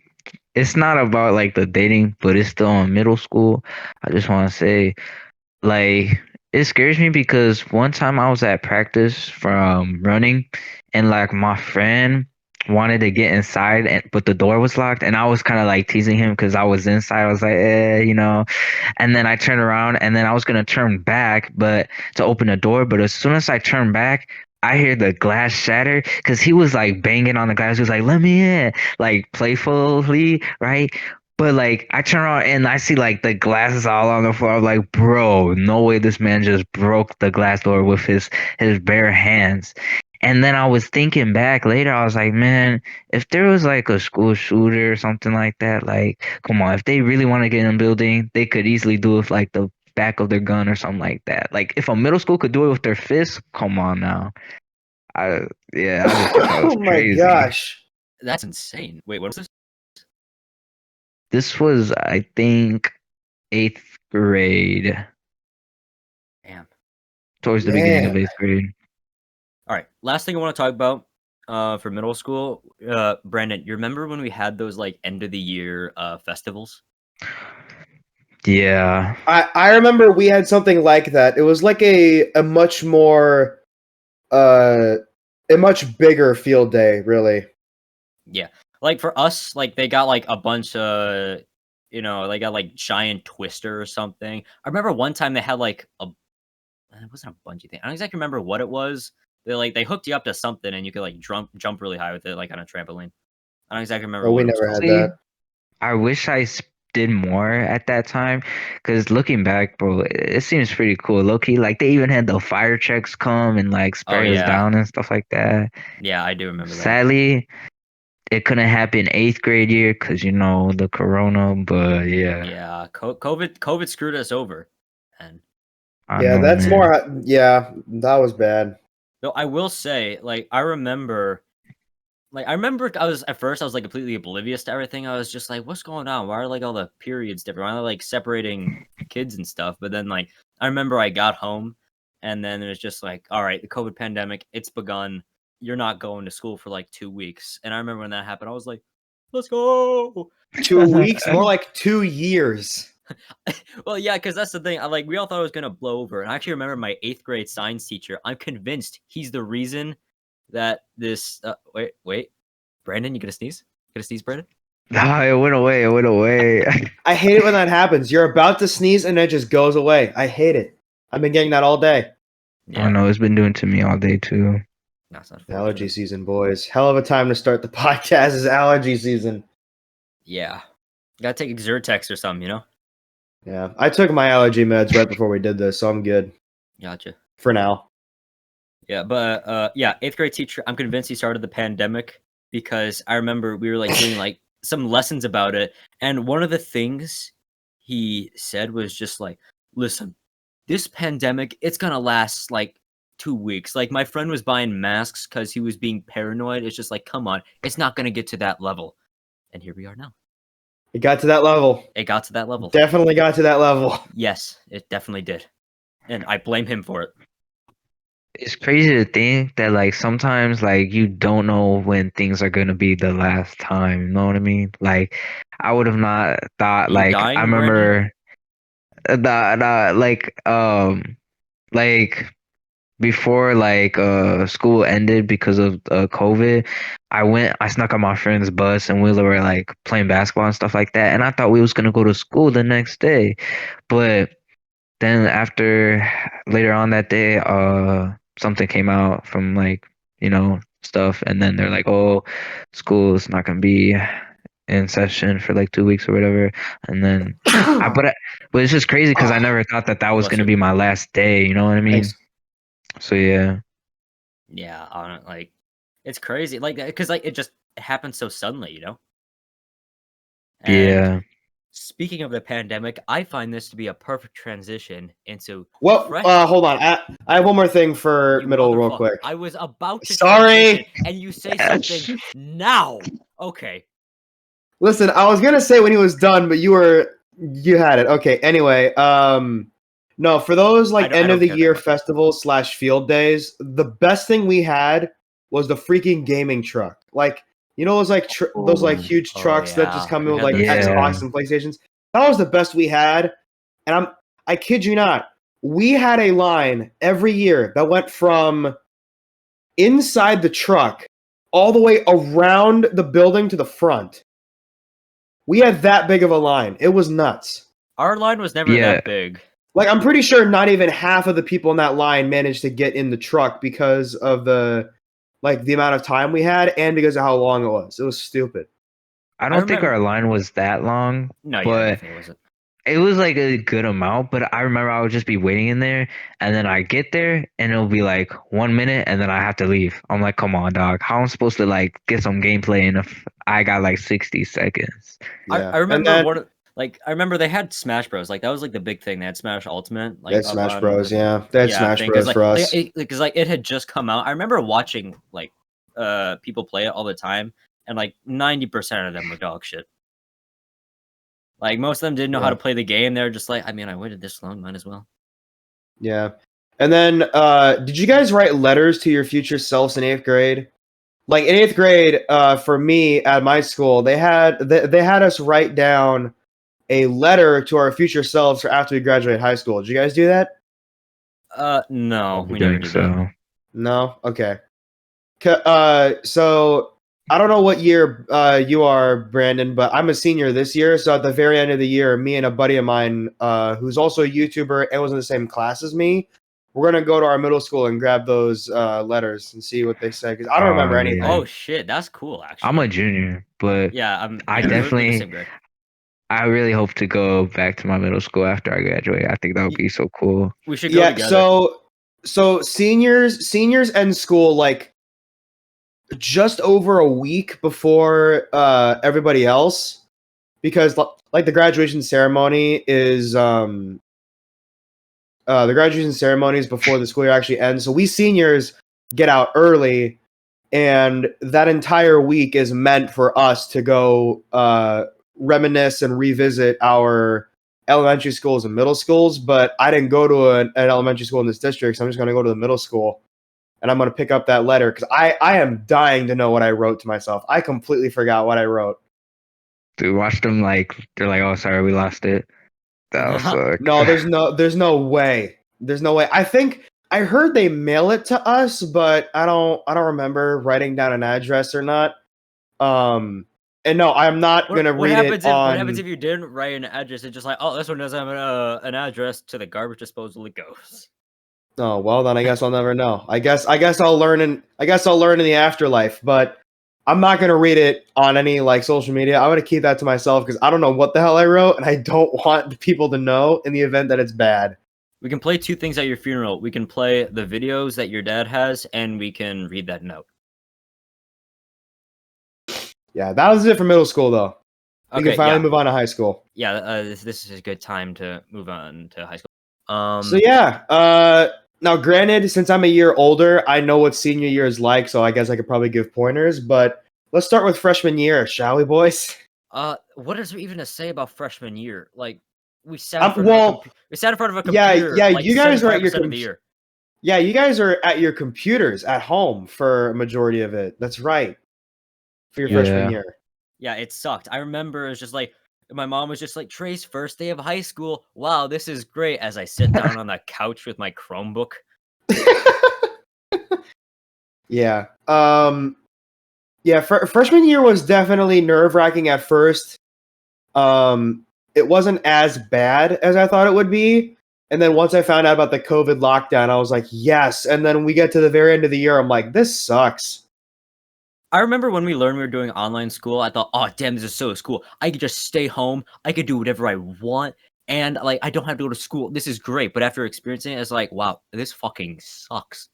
it's not about like the dating, but it's still in middle school. I just want to say, like, it scares me because one time I was at practice from running, and like my friend wanted to get inside, but the door was locked, and I was kind of like teasing him because I was inside. I was like, you know, and then I turned around, and then I was gonna turn back, but to open the door, but as soon as I turned back, I hear the glass shatter because he was like banging on the glass. He was like, "Let me in," like playfully, right? But like I turn around and I see like the glasses all on the floor. I'm like, bro, no way this man just broke the glass door with his bare hands. And then I was thinking back later, I was like, man, if there was like a school shooter or something like that, like, come on, if they really want to get in a building, they could easily do it with like the back of their gun or something like that. Like if a middle school could do it with their fists, come on now. I just thought that was Oh my crazy. gosh. That's insane. Wait, what was this? This was, I think, 8th grade. Damn. Towards the beginning of Man. 8th grade. All right. Last thing I want to talk about for middle school, Brandon, you remember when we had those like end of the year festivals? Yeah. I remember we had something like that. It was like a much more a much bigger field day, really. Yeah. Like for us, like they got like a bunch of, they got like giant twister or something. I remember one time they had like it wasn't a bungee thing. I don't exactly remember what it was. They hooked you up to something and you could like jump really high with it, like on a trampoline. I don't exactly remember Oh, what we it was never called. had that. I wish did more at that time, because looking back, bro, it seems pretty cool. Low key, like they even had the fire trucks come and like Oh spray us yeah. down and stuff like that. Yeah, I do remember that. Sadly, it couldn't happen 8th grade year because the corona. But yeah, Yeah, COVID screwed us over. And I Yeah, know, that's man. more. Yeah, that was bad. though I will say, I was at first I was like completely oblivious to everything. I was just like, what's going on? Why are like all the periods different? Why are they like separating kids and stuff? But then like I remember I got home and then it was just like, all right, the COVID pandemic, it's begun. You're not going to school for like 2 weeks. And I remember when that happened, I was like, let's go. 2 weeks, more like 2 years. Well, yeah, because that's the thing. We all thought it was gonna blow over. And I actually remember my 8th grade science teacher. I'm convinced he's the reason that this. Wait, Brandon, you gonna sneeze? Gonna sneeze, Brandon? Nah, it went away. It went away. I hate it when that happens. You're about to sneeze and it just goes away. I hate it. I've been getting that all day. I know it's been doing to me all day too. That's not Allergy season, boys. Hell of a time to start the podcast is allergy season. Yeah, gotta take Zyrtex or something, Yeah, I took my allergy meds right before we did this, so I'm good Gotcha. for now. Yeah, but yeah, 8th grade teacher. I'm convinced he started the pandemic because I remember we were like doing like some lessons about it, and one of the things he said was just like, "Listen, this pandemic, it's gonna last like 2 weeks. Like my friend was buying masks because he was being paranoid. It's just like, come on, it's not gonna get to that level." And here we are now. It got to that level. It got to that level. Definitely got to that level. Yes, it definitely did, and I blame him for it. It's crazy to think that like sometimes like you don't know when things are gonna be the last time. You know what I mean? Like I would have not thought. Are you Like dying, I Brandon? remember like before like school ended because of COVID. I snuck on my friend's bus and we were like playing basketball and stuff like that. And I thought we was gonna go to school the next day, but then after later on that day, something came out from like, stuff, and then they're like, oh, school is not gonna be in session for like 2 weeks or whatever. And then but it's just crazy because I never thought that was Bless gonna you. be my last day, you know what I mean? Thanks. So yeah. Yeah, like it's crazy, like because like it just happened so suddenly, And Yeah. speaking of the pandemic, I find this to be a perfect transition into Well, fresh. hold on. I have one more thing for You middle real motherfucker. quick. I was about to Sorry. transition, and you say something now. Okay. Listen, I was gonna say when he was done, but you had it. Okay. Anyway, no, for those like I end don't of the care that year much. festivals / field days, the best thing we had was the freaking gaming truck. Like, those like those like huge Oh, trucks that just yeah. come in We with had like those too. Xbox and PlayStations. That was the best we had. And I kid you not, we had a line every year that went from inside the truck all the way around the building to the front. We had that big of a line. It was nuts. Our line was never Yeah. that big. Like, I'm pretty sure not even half of the people in that line managed to get in the truck because of the amount of time we had and because of how long it was. It was stupid. I don't think remember- our line was that long, No, yeah, but definitely wasn't. it was like a good amount. But I remember I would just be waiting in there, and then I get there, and it'll be like 1 minute, and then I have to leave. I'm like, come on, dog. How am I supposed to like get some gameplay in if I got like 60 seconds? Yeah. I remember And then, I remember they had Smash Bros. Like that was like the big thing. They had Smash Ultimate. Like they had up Smash on Bros. the- Yeah, they had Smash thing, Bros. For us. Because it had just come out. I remember watching like people play it all the time, and like 90% of them were dog shit. Like most of them didn't know how Yeah. to play the game. They were just like, I mean, I waited this long, might as well. Yeah. And then, did you guys write letters to your future selves in 8th grade? Like in 8th grade, for me at my school, they had us write down a letter to our future selves for after we graduate high school. Did you guys do that? No, I we never think did so. that. No. Okay. So I don't know what year you are, Brandon, but I'm a senior this year. So at the very end of the year, me and a buddy of mine, who's also a YouTuber and was in the same class as me, we're gonna go to our middle school and grab those letters and see what they say because I don't remember Oh anything. yeah. Oh shit, that's cool. Actually, I'm a junior, but yeah, I we're the definitely, same grade. I really hope to go back to my middle school after I graduate. I think that would be so cool. We should go Yeah. together. So seniors end school like just over a week before everybody else because like the graduation ceremony is before the school year actually ends. So we seniors get out early, and that entire week is meant for us to go reminisce and revisit our elementary schools and middle schools. But I didn't go to an elementary school in this district, so I'm just going to go to the middle school, and I'm going to pick up that letter because I am dying to know what I wrote to myself. I completely forgot what I wrote. Dude, watch them like they're like, oh, sorry, we lost it. That'll suck. No, there's no way. There's no way. I think I heard they mail it to us, but I don't remember writing down an address or not. And no, I'm not gonna What read happens it on. What happens if you didn't write an address? It's just like, oh, this one doesn't have an address. To the garbage disposal it goes. Oh well, then I guess I'll never know. I guess I'll learn in the afterlife, but I'm not gonna read it on any like social media. I'm gonna keep that to myself because I don't know what the hell I wrote, and I don't want people to know in the event that it's bad. We can play two things at your funeral. We can play the videos that your dad has, and we can read that note. Yeah, that was it for middle school, though. We Okay, can finally yeah, move on to high school. yeah. This is a good time to move on to high school. So yeah, now granted, since I'm a year older, I know what senior year is like, so I guess I could probably give pointers. But let's start with freshman year, shall we, boys? What is there even to say about freshman year? Like, we sat in front of a yeah, computer. yeah, like you guys are at your 75% of the year. Yeah, you guys are at your computers at home for a majority of it. That's right. For your freshman Yeah. year. Yeah, it sucked. I remember it was just like my mom was just like, Trace, first day of high school. Wow, this is great. As I sit down on the couch with my Chromebook. Yeah. Yeah, freshman year was definitely nerve-wracking at first. It wasn't as bad as I thought it would be. And then once I found out about the COVID lockdown, I was like, yes. And then we get to the very end of the year, I'm like, this sucks. I remember when we learned we were doing online school, I thought, oh, damn, this is so cool. I could just stay home. I could do whatever I want. And like, I don't have to go to school. This is great. But after experiencing it, it's like, wow, this fucking sucks.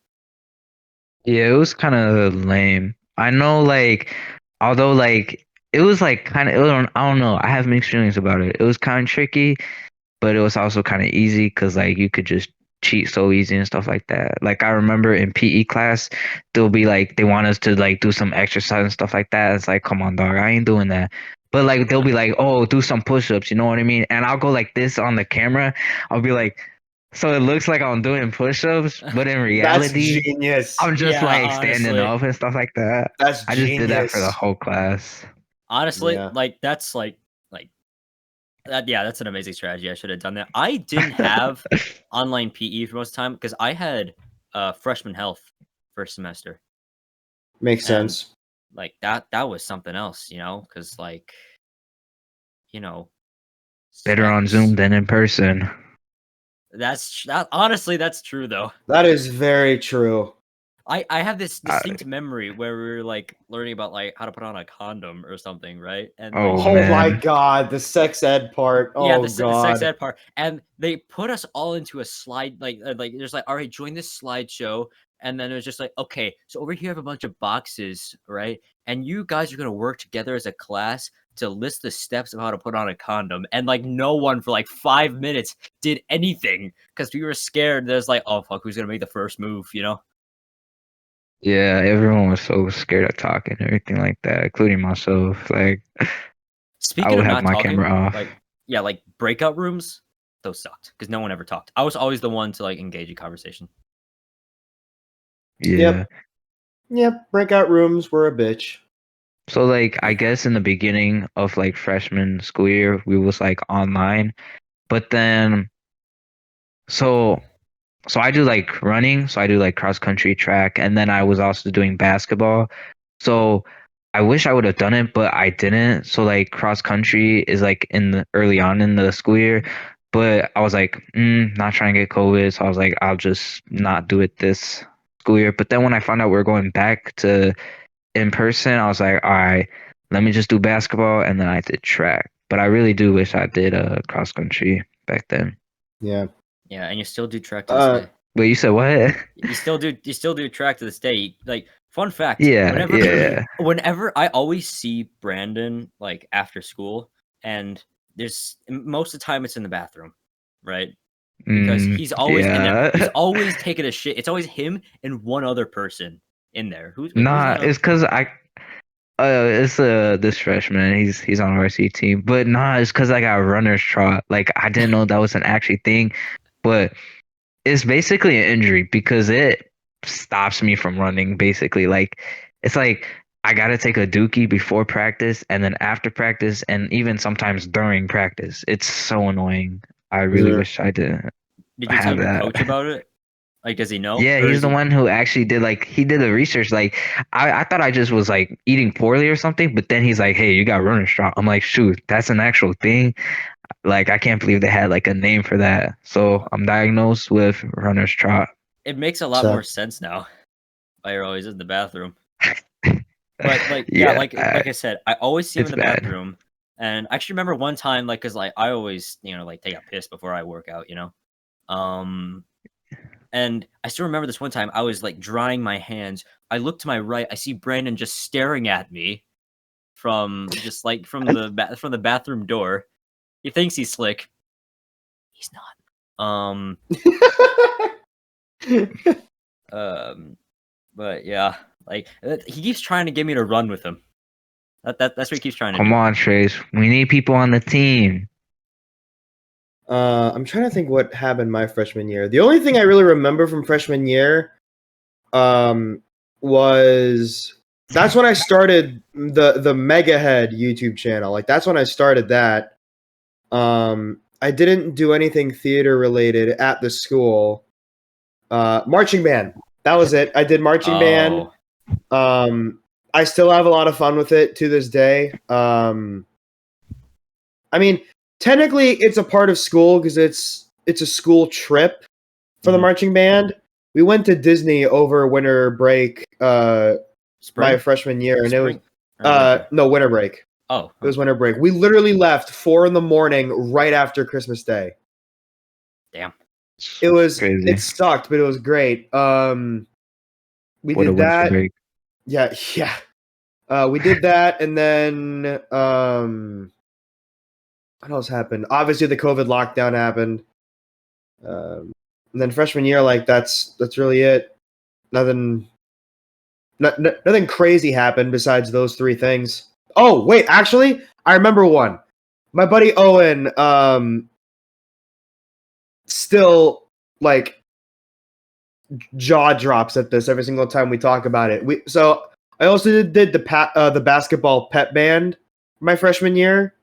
Yeah, it was kind of lame. I know, like, although, like, it was like kind of, I don't know. I have mixed feelings about it. It was kind of tricky, but it was also kind of easy because, like, you could just cheat so easy and stuff like that. Like, I remember in PE class, they'll be like, they want us to, like, do some exercise and stuff like that. It's like, come on, dog, I ain't doing that. But, like, they'll be like, oh, do some push ups, you know what I mean? And I'll go like this on the camera. I'll be like, so it looks like I'm doing push-ups, but in That's reality, genius. I'm just Yeah, like standing honestly. up and stuff like that. That's I just genius. did that for the whole class. Honestly, Yeah. like, that's like that. Yeah, that's an amazing strategy. I should have done that. I didn't have online PE for most of the time because I had freshman health first semester. Makes And, sense. like, that was something else, because like, Better on specs. Zoom than in person. Honestly, that's true though. That is very true. I have this distinct memory where we were like learning about like how to put on a condom or something, right? And Oh, like, Oh my man. god, the sex ed part. yeah, Oh the sex god. ed part, and they put us all into a slide, like there's like, all right, join this slideshow, and then it was just like, okay, so over here I have a bunch of boxes, right? And you guys are gonna work together as a class to list the steps of how to put on a condom, and like no one for like 5 minutes did anything because we were scared. There's like, oh fuck, who's gonna make the first move, Yeah, everyone was so scared of talking and everything like that, including myself. Like, I Speaking would of have not my talking, camera off. like, yeah, like breakout rooms, those sucked because no one ever talked. I was always the one to like engage in conversation. Yeah. Yep, breakout rooms were a bitch. So, like, I Yeah. guess in the beginning of like freshman school year, we was like online, but then, so so I do like running, so I do like cross country, track, and then I was also doing basketball. So I wish I would have done it, but I didn't. So like cross country is like in the early on in the school year, but I was like, not trying to get COVID, so I was like, I'll just not do it this school year. But then when I found out we are going back to in person, I was like, all right, let me just do basketball, and then I did track. But I really do wish I did cross country back then. Yeah. Yeah, and you still do track to this day. Wait, you said what? You still do track to this day. Like, fun fact, Yeah, whenever yeah. whenever I always see Brandon like after school, and there's most of the time it's in the bathroom, right? Because he's always in there. He's Yeah. always taking a shit. It's always him and one other person in there. Who's Nah, that it's cause it's this freshman. He's on our varsity team, but nah, it's cause I got runner's trot. Like I didn't know that was an actually thing, but it's basically an injury because it stops me from running. Basically, like it's like I gotta take a dookie before practice and then after practice and even sometimes during practice. It's so annoying. I really Sure. wish I didn't Did you tell have your that. coach about it? Like, does he know? Yeah, Or he's is the he? one who actually did like he did the research. Like I thought I just was like eating poorly or something, but then he's like, "Hey, you got runner's trot." I'm like, "Shoot, that's an actual thing." Like I can't believe they had like a name for that. So I'm diagnosed with runner's trot. It makes a lot So more sense now. Why you're always in the bathroom. But like, yeah, Yeah, like I said, I always see him it's in the bad. bathroom. And I actually remember one time, like, cause like I always, like take a piss before I work out, And I still remember this one time I was like drying my hands. I look to my right, I see Brandon just staring at me from just like from the bathroom door. He thinks he's slick. He's not. But yeah, like he keeps trying to get me to run with him. That's what he keeps trying to Come do. on, Trace. We need people on the team. I'm trying to think what happened my freshman year. The only thing I really remember from freshman year was that's when I started the Mega Head YouTube channel. Like that's when I started that. I didn't do anything theater related at the school. Marching band. That was it. I did marching band. I still have a lot of fun with it to this day. I mean, technically, it's a part of school because it's a school trip for the marching band. We went to Disney over winter break, my freshman year, and Spring? it was no winter break. Oh, It was winter break. We literally left 4 a.m. right after Christmas Day. damn. Crazy. It sucked, but it was great. We What a did winter that. break. Yeah. We did that, and then what else happened? Obviously, the COVID lockdown happened. And then freshman year, like that's really it. Nothing crazy happened besides those 3 things. Oh wait, actually, I remember one. My buddy Owen, still like jaw drops at this every single time we talk about it. So I also did the basketball pep band my freshman year,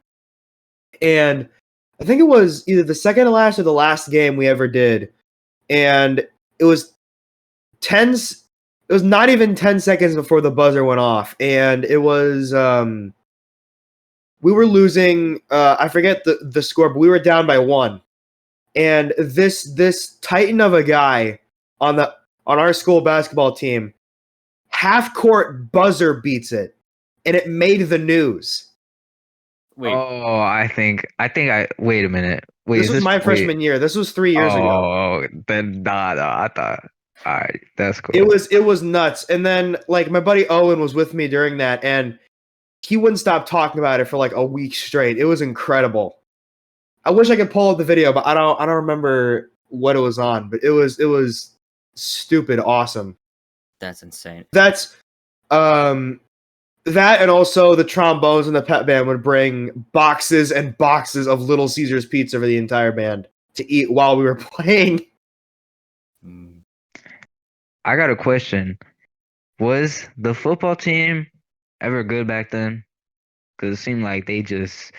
and I think it was either the second to last or the last game we ever did, and it was not even 10 seconds before the buzzer went off, and it was we were losing. I forget the score, but we were down by 1, and this titan of a guy on our school basketball team, half court buzzer beats it, and it made the news. Wait. Oh, I think I wait a minute. Wait, This is was this my wait. freshman year. This was 3 years ago. Oh, then nah, I thought. All right, that's cool. It was nuts. And then like my buddy Owen was with me during that, and he wouldn't stop talking about it for like a week straight. It was incredible. I wish I could pull up the video, but I don't remember what it was on. But it was stupid awesome. That's insane. That's that, and also the trombones and the pep band would bring boxes and boxes of Little Caesars pizza for the entire band to eat while we were playing. I got a question. Was the football team ever good back then? Because it seemed like they just,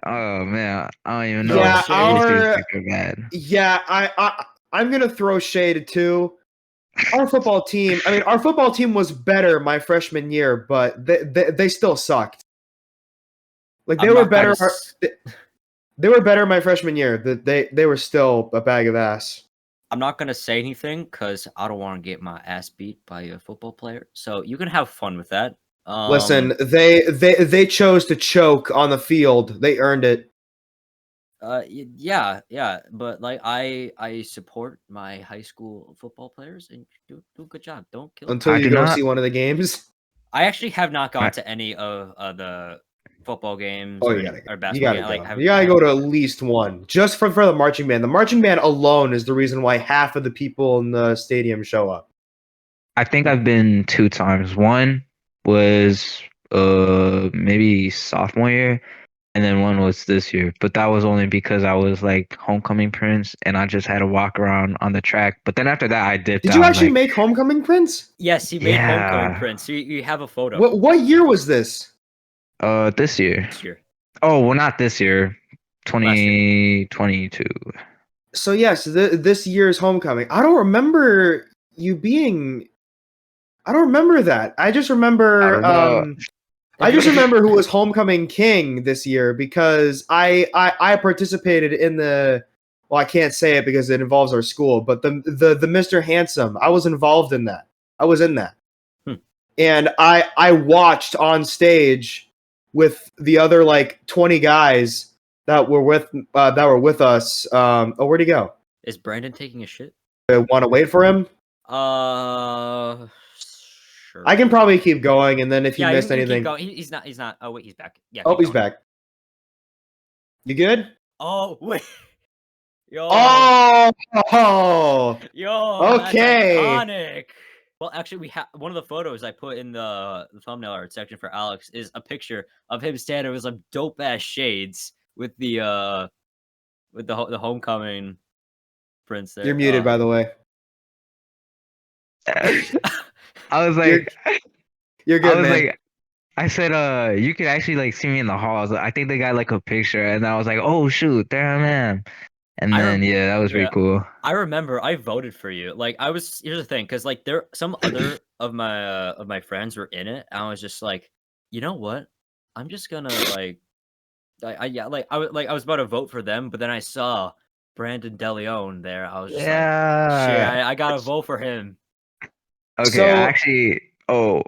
oh man, I don't even know. Yeah, They just do bad. yeah, I'm gonna throw shade too. Our football team. I mean, our football team was better my freshman year, but they still sucked. Like they I'm were not gonna better. They were better my freshman year. They were still a bag of ass. I'm not gonna say anything because I don't want to get my ass beat by a football player. So you can have fun with that. Listen, they chose to choke on the field. They earned it. Yeah, but like I support my high school football players and do a good job. Don't kill them. Until I you do go not. see one of the games. I actually have not gone I, to any of the football games Oh, or, you gotta go. or You basketball gotta games. Like, go. You gotta go to at least one, just for the marching band. The marching band alone is the reason why half of the people in the stadium show up. I think I've been 2 times. One was maybe sophomore year, and then one was this year. But that was only because I was like homecoming prince, and I just had to walk around on the track. But then after that, I dipped Did you out. I was actually like, make homecoming prints? yes, he made homecoming yeah, prints. So you have a photo What year was this? this year. this year, Oh, well, not this year. last year. 2022. So yes, this year's homecoming. I don't remember you being. I don't remember that. I just I remember. don't know. I just remember who was homecoming king this year because I participated in the. Well, I can't say it because it involves our school, but the Mr. Handsome. I was involved in that. I was in that, and I watched on stage with the other like 20 guys that were with us. Where'd he go? Is Brandon taking a shit? Want to wait for him? Sure. I can probably keep going, and then if you Yeah, missed you can keep anything, going. He's not. He's not. Oh wait, he's back. Yeah. oh, keep he's going. back. You good? Oh wait. Yo. Oh, Yo. okay. That's iconic. Well, actually, we have one of the photos I put in the thumbnail art section for Alex is a picture of him standing with some dope ass shades with the homecoming prince there. You're muted, by the way. I was You're like, you're I good, was man. like, I said, you could actually like see me in the hall. I think they got like a picture, and I was like, oh shoot, there I am. And then yeah, that was pretty cool. I remember I voted for you. Like here's the thing, because like there some other of my friends were in it. And I was just like, you know what? I'm just gonna like, I was about to vote for them, but then I saw Brandon DeLeon there. I was just like, shit, Yeah. I gotta vote for him. Okay, I So actually. Oh,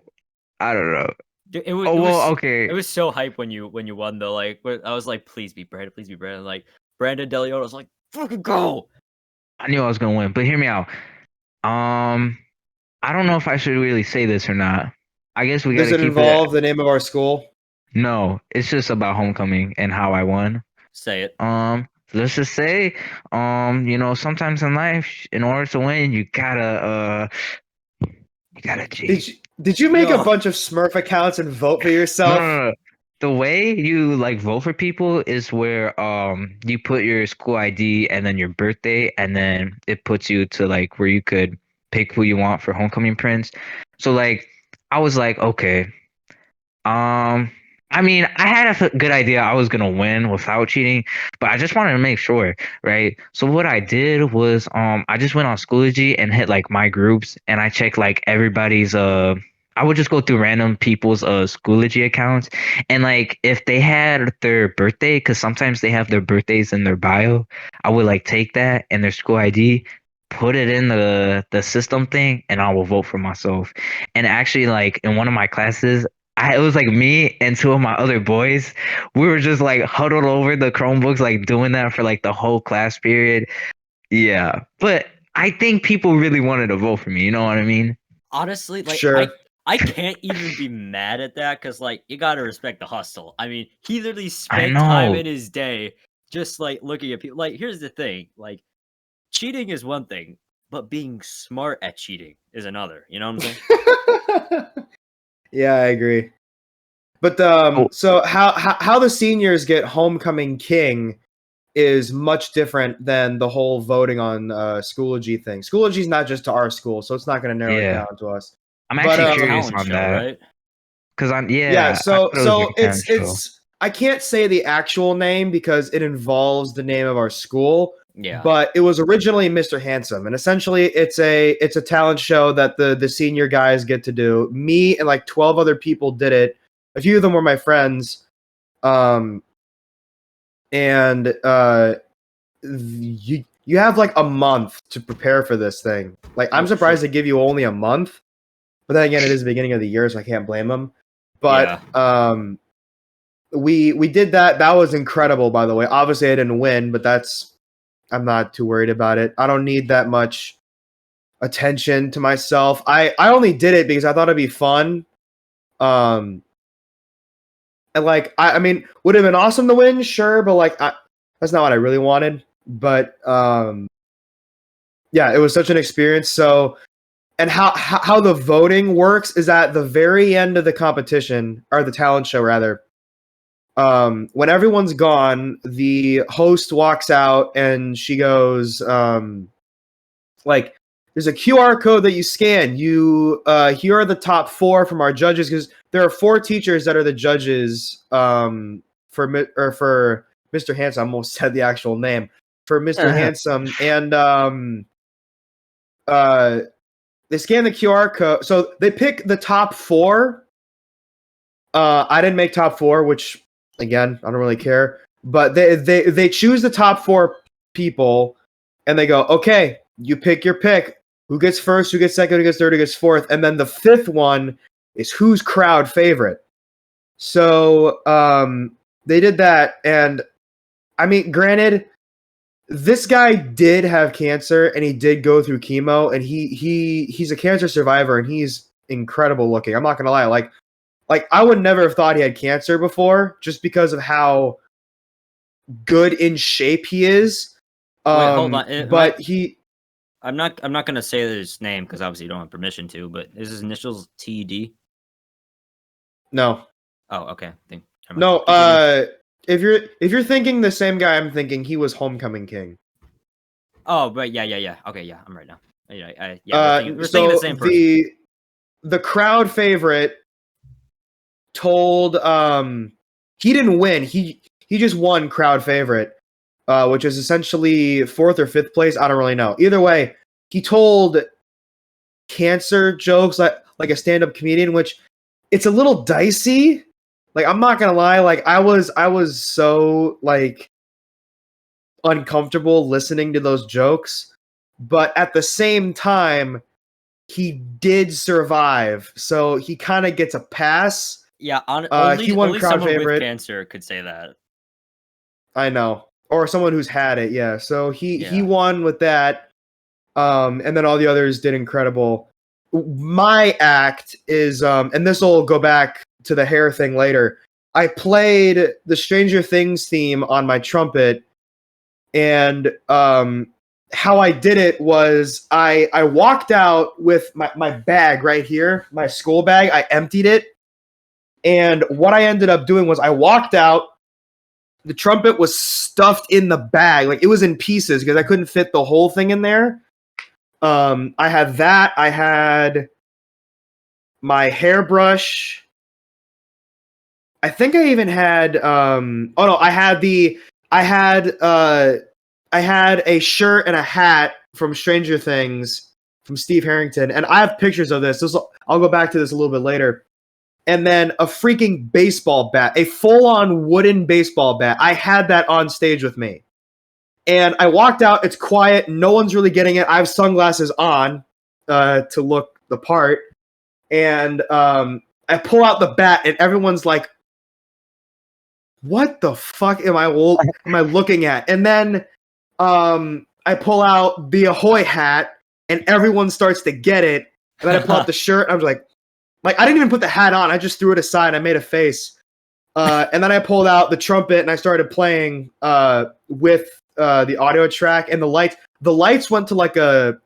I don't know. It Oh was well, okay. it was so hype when you won though. Like I was like, please be Brandon, please be Brandon. Like Brandon DeLeon was like, fucking go. I knew I was gonna win, but hear me out. Um, I don't know if I should really say this or not. I guess we does gotta it keep it. involve the name of our school? No, it's just about homecoming and how I won. Say it. Let's just say, sometimes in life, in order to win, you gotta cheat. Did you make a No. bunch of Smurf accounts and vote for No, yourself? no, no. The way you like vote for people is where you put your school ID and then your birthday, and then it puts you to like where you could pick who you want for homecoming prince. So like I was like, okay. Um, I mean, I had a good idea I was gonna win without cheating, but I just wanted to make sure, right? So what I did was, I just went on Schoology and hit like my groups, and I checked like everybody's. I would just go through random people's Schoology accounts, and like if they had their birthday, because sometimes they have their birthdays in their bio, I would like take that and their school ID. Put it in the system thing, and I will vote for myself. And actually, like in one of my classes, it was like me and two of my other boys. We were just like huddled over the Chromebooks, like doing that for like the whole class period. Yeah, but I think people really wanted to vote for me. You know what I mean? Honestly, like Sure. I can't even be mad at that because like you gotta respect the hustle. I mean, he literally I spent time know. in his day just like looking at people. Like, here's the thing: like, cheating is one thing, but being smart at cheating is another. You know what I'm saying? Yeah, I agree. But Oh, so how the seniors get homecoming king is much different than the whole voting on Schoology thing. Schoology is not just to our school, so it's not going to narrow it yeah. down to us. I'm But actually It's a curious talent on show, that right? because I'm yeah, I thought it was like so a talent show. it's I can't say the actual name because it involves the name of our school, Yeah. But it was originally Mr. Handsome, and essentially it's a talent show that the senior guys get to do. Me and like 12 other people did it. A few of them were my friends. And you have like a month to prepare for this thing. Like, I'm surprised they give you only a month. But then again, it is the beginning of the year, so I can't blame them. But we did that. That was incredible, by the way. Obviously, I didn't win, but I'm not too worried about it. I don't need that much attention to myself. I only did it because I thought it'd be fun. And like I mean, would have been awesome to win, sure, but like that's not what I really wanted. But yeah, it was such an experience. So, and how the voting works is at the very end of the competition, or the talent show rather. When everyone's gone, the host walks out and she goes, like, there's a QR code that you scan. You here are the top 4 from our judges, because there are 4 teachers that are the judges for Mr. Handsome. I almost said the actual name for Mr. Handsome, and they scan the QR code. So they pick the top 4. I didn't make top 4, which again I don't really care. But they choose the top 4 people, and they go, okay, you pick your pick. Who gets first? Who gets second? Who gets third? Who gets fourth? And then the 5th one is who's crowd favorite. So they did that, and I mean, granted, this guy did have cancer, and he did go through chemo, and he's a cancer survivor, and he's incredible looking. I'm not gonna lie, like I would never have thought he had cancer before, just because of how good in shape he is. Wait, hold on. But I'm not gonna say his name because obviously you don't have permission to. But is his initials TD? No. Oh, okay. No. If you're thinking the same guy I'm thinking, he was Homecoming King. Oh, but yeah. Okay, yeah, I'm right now. Yeah, we're so thinking the same person. The crowd favorite told he didn't win. He just won crowd favorite. Which is essentially 4th or 5th place. I don't really know. Either way, he told cancer jokes like a stand-up comedian, which it's a little dicey. Like, I'm not gonna lie, like I was so like uncomfortable listening to those jokes, but at the same time, he did survive, so he kind of gets a pass. Yeah, he won crowd favorite. With cancer could say that. I know. Or someone who's had it, yeah. So he won with that, and then all the others did incredible. My act is, and this will go back to the hair thing later. I played the Stranger Things theme on my trumpet, and how I did it was I walked out with my bag right here, my school bag. I emptied it, and what I ended up doing was I walked out. The trumpet was stuffed in the bag. Like, it was in pieces because I couldn't fit the whole thing in there. I had that. I had my hairbrush. I think I even had I had a shirt and a hat from Stranger Things from Steve Harrington, and I have pictures of this. I'll go back to this a little bit later. And then a freaking baseball bat, a full-on wooden baseball bat. I had that on stage with me. And I walked out. It's quiet. No one's really getting it. I have sunglasses on to look the part. And I pull out the bat, and everyone's like, what the fuck am I looking at? And then I pull out the Ahoy hat, and everyone starts to get it. And then I pull out the shirt, and I was like, I didn't even put the hat on. I just threw it aside. I made a face. And then I pulled out the trumpet and I started playing with the audio track and the lights. The lights went to like a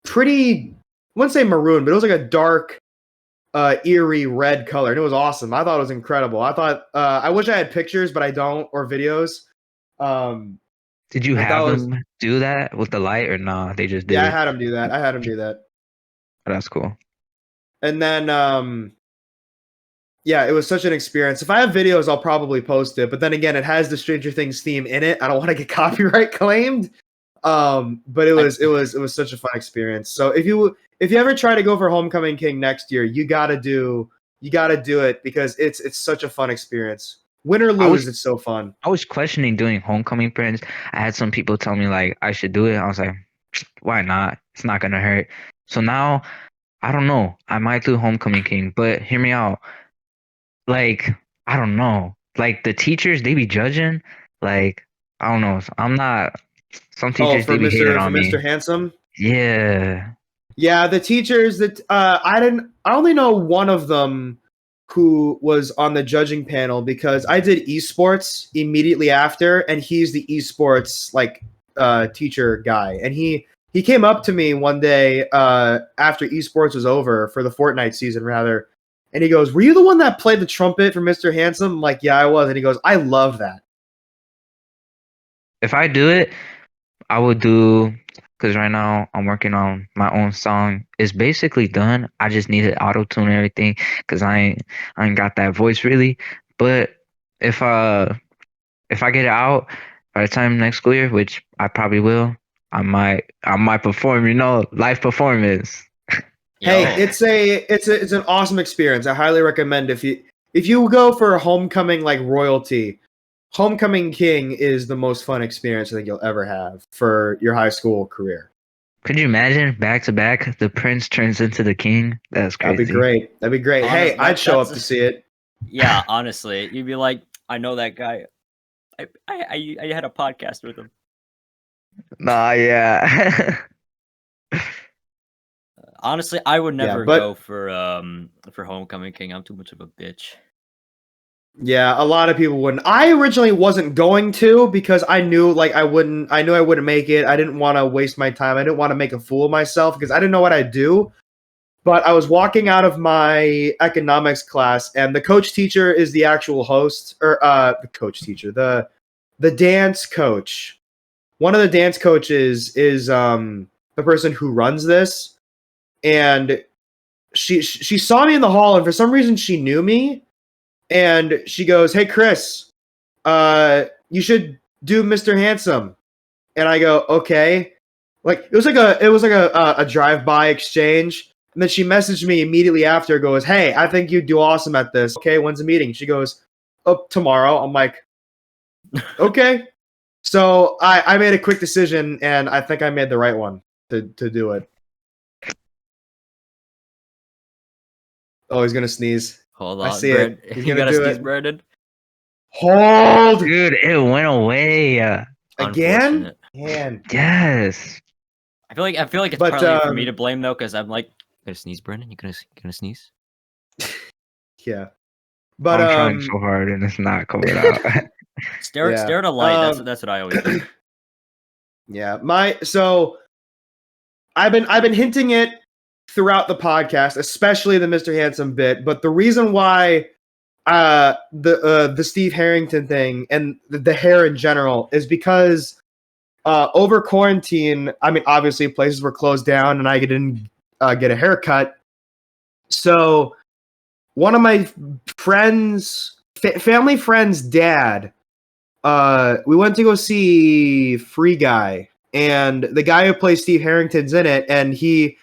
pretty, I wouldn't say maroon, but it was like a dark, eerie red color. And it was awesome. I thought it was incredible. I thought, I wish I had pictures, but I don't, or videos. Did you have them do that with the light or nah? They just did. Yeah, I had him do that. Oh, that's cool. And then Yeah, it was such an experience. If I have videos, I'll probably post it. But then again, it has the Stranger Things theme in it. I don't want to get copyright claimed. But it was such a fun experience. So if you ever try to go for Homecoming King next year, you gotta do it because it's such a fun experience. Win or lose, it's so fun. I was questioning doing Homecoming Prince. I had some people tell me like I should do it. I was like, why not? It's not gonna hurt. So now I don't know. I might do Homecoming King, but hear me out. Like, I don't know. Like the teachers, they be judging. Like, I don't know. I'm not. Some Oh, teachers they be hating on me. Mr. Handsome. Yeah. Yeah, the teachers that I only know one of them who was on the judging panel because I did esports immediately after, and he's the esports like teacher guy, and he came up to me one day after esports was over for the Fortnite season rather, and he goes, "Were you the one that played the trumpet for Mr. Handsome?" I'm like, "Yeah, I was," and he goes, "I love that." If I do it, I would do because right now I'm working on my own song. It's basically done. I just need to auto tune everything because I ain't got that voice really. But if uh if I get it out by the time next school year, which I probably will, I might perform. Live performance. Hey, Yo. it's an awesome experience. I highly recommend if you go for Homecoming like royalty, Homecoming King is the most fun experience I think you'll ever have for your high school career. Could you imagine back to back the prince turns into the king? That's That'd be crazy. great. That'd be great. Hey, I'd show up to see it. Yeah, honestly, you'd be like, I know that guy. I had a podcast with him. Nah, yeah. Honestly, I would Yeah, never but- go for Homecoming King. I'm too much of a bitch. Yeah, a lot of people wouldn't. I originally wasn't going to because I knew I knew I wouldn't make it. I didn't want to waste my time. I didn't want to make a fool of myself because I didn't know what I'd do. But I was walking out of my economics class, and the coach teacher is the actual host, or the coach teacher, the dance coach. One of the dance coaches is the person who runs this, and she saw me in the hall, and for some reason she knew me, and she goes, "Hey Chris, you should do Mr. Handsome," and I go, "Okay." Like it was like a drive-by exchange. And then she messaged me immediately after, goes, "Hey, I think you'd do awesome at this. Okay, when's the meeting?" She goes, "Oh, tomorrow." I'm like, "Okay." So I made a quick decision, and I think I made the right one to do it. Oh, he's gonna sneeze. Hold I on, see it. He's You gonna gotta do sneeze, it. Brandon. Hold Dude, it went away. again. Unfortunate. Man, Yes. I feel like it's But, partly for me to blame though, because I'm like, you gonna sneeze, Brandon? You gonna sneeze? yeah. But I'm trying so hard and it's not coming out. Stare Yeah. at a light. That's what I always do. yeah, so I've been hinting it throughout the podcast, especially the Mr. Handsome bit. But the reason why the Steve Harrington thing and the hair in general is because over quarantine, I mean, obviously places were closed down, and I didn't get a haircut. So one of my friends, family friend's dad, we went to go see Free Guy, and the guy who plays Steve Harrington's in it, and he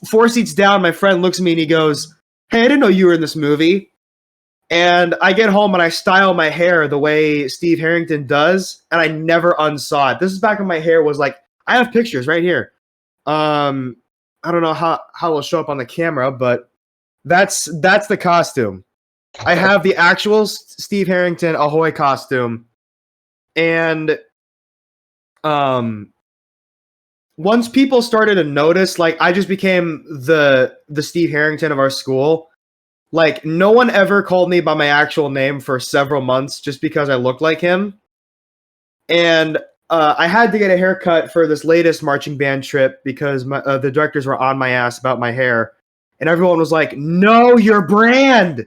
4 seats down, my friend looks at me and he goes, "Hey, I didn't know you were in this movie." And I get home and I style my hair the way Steve Harrington does, and I never unsaw it. This is back when my hair was like, I have pictures right here. I don't know how it'll show up on the camera, but that's the costume. I have the actual Steve Harrington Ahoy costume, and once people started to notice, like I just became the Steve Harrington of our school. Like no one ever called me by my actual name for several months just because I looked like him, and I had to get a haircut for this latest marching band trip because the directors were on my ass about my hair, and everyone was like, "Know your brand."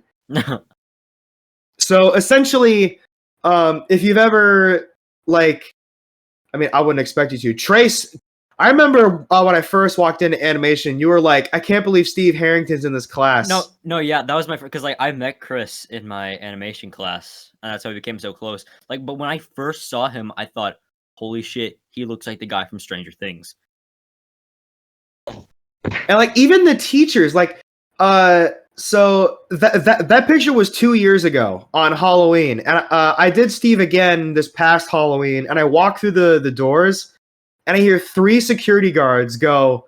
So essentially, if you've ever I mean, I wouldn't expect you to trace. I remember when I first walked into animation, you were like, "I can't believe Steve Harrington's in this class." No, yeah, that was my because like I met Chris in my animation class, and that's how we became so close. Like, but when I first saw him, I thought, "Holy shit, he looks like the guy from Stranger Things." And like even the teachers, like, so that picture was 2 years ago on Halloween, and I did Steve again this past Halloween, and I walk through the doors, and I hear 3 security guards go,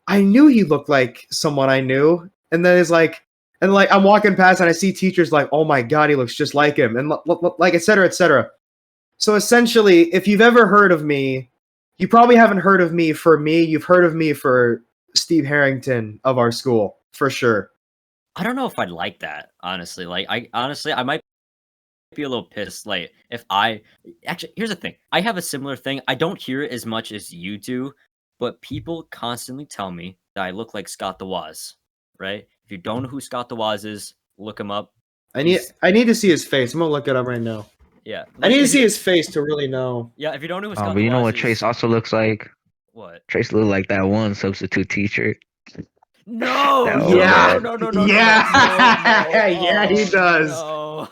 "I knew he looked like someone I knew," and then it's like, and like I'm walking past, and I see teachers like, "Oh my god, he looks just like him," and like et cetera, et cetera. So essentially, if you've ever heard of me, you probably haven't heard of me for me. You've heard of me for Steve Harrington of our school, for sure. I don't know if I'd like that, honestly. Like, I might be a little pissed. Like, if I actually, here's the thing. I have a similar thing. I don't hear it as much as you do, but people constantly tell me that I look like Scott the Woz. Right? If you don't know who Scott the Woz is, look him up. I need to see his face. I'm gonna look it up right now. Yeah, I need to see his face to really know. Yeah, if you don't know who Scott But the you know Woz what is, Trace also looks like? what? Trace look like that one substitute teacher. No, That no, old Yeah. no, man. Yeah, he does. No.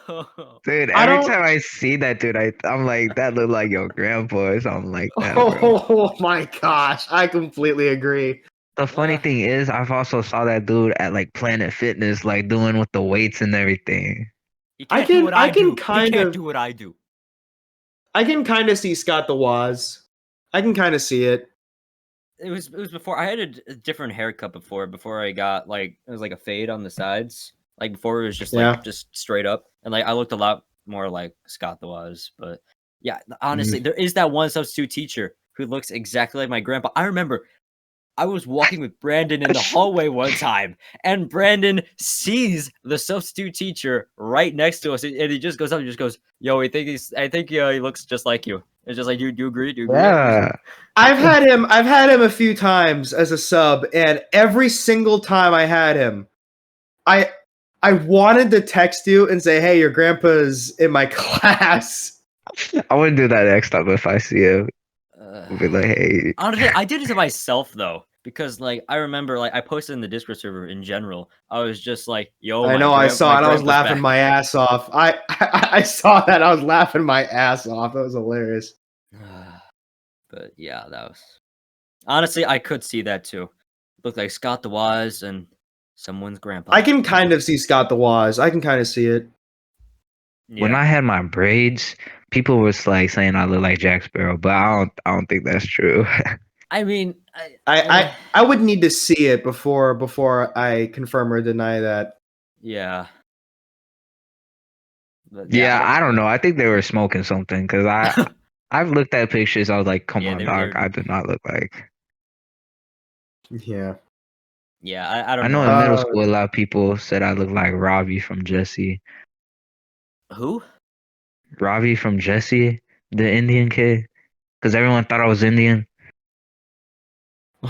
Dude, I every don't- time I see that dude, I'm like, that look like your grandpa or something like that, bro. Oh my gosh, I completely agree. The funny thing is, I've also saw that dude at like Planet Fitness, like doing with the weights and everything. He I can't do can- what I I can do. He kind can't of- do what I do. I can kind of see Scott the Woz. I can kind of see it. It was before I had a different haircut before I got like it was like a fade on the sides. Like before it was just like Yeah. just straight up. And like I looked a lot more like Scott the Woz. But yeah, honestly, there is that one substitute teacher who looks exactly like my grandpa. I remember I was walking with Brandon in the hallway one time, and Brandon sees the substitute teacher right next to us, and he just goes up and just goes, "Yo, I think he looks just like you." It's just like, do you agree? Do you agree? Yeah. I've had him a few times as a sub, and every single time I had him, I wanted to text you and say, "Hey, your grandpa's in my class." I wouldn't do that next time if I see him. I'd be like, hey. Honestly, I did it to myself though, because like I remember, like I posted in the Discord server in general. I was just like, "Yo, I my know, I saw my it. I was grandpa's laughing back." my ass off. I saw that. I was laughing my ass off. That was hilarious. But yeah, that was honestly, I could see that too. Looked like Scott the Wise and someone's grandpa. I can kind of see Scott the Woz. I can kind of see it. When I had my braids, people was like saying I look like Jack Sparrow, but I don't think that's true. I mean, I would need to see it before I confirm or deny that. yeah. But Yeah, I don't know. I think they were smoking something because I've looked at pictures. I was like, come Yeah, on, they dog. were- I do not look like. Yeah. Yeah, I don't I know know. in middle school, a lot of people said I look like Robbie from Jesse. Who? Robbie from Jesse, the Indian kid, because everyone thought I was Indian.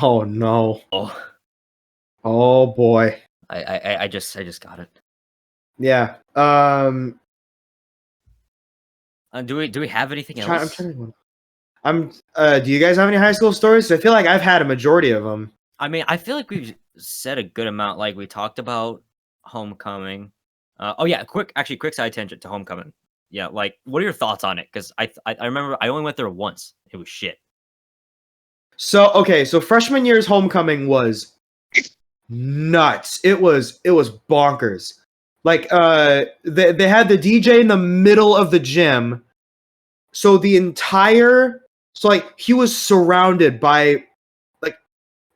Oh no. Oh, Oh boy. I just got it. Yeah. Do we have anything I'm else? trying to. Do you guys have any high school stories? I feel like I've had a majority of them. I mean, I feel like we've said a good amount. Like we talked about homecoming. Oh yeah, quick side tangent to homecoming. Yeah, like what are your thoughts on it? Because I remember I only went there once. It was shit. So okay, so freshman year's homecoming was nuts. It was bonkers. Like they had the DJ in the middle of the gym. So he was surrounded by like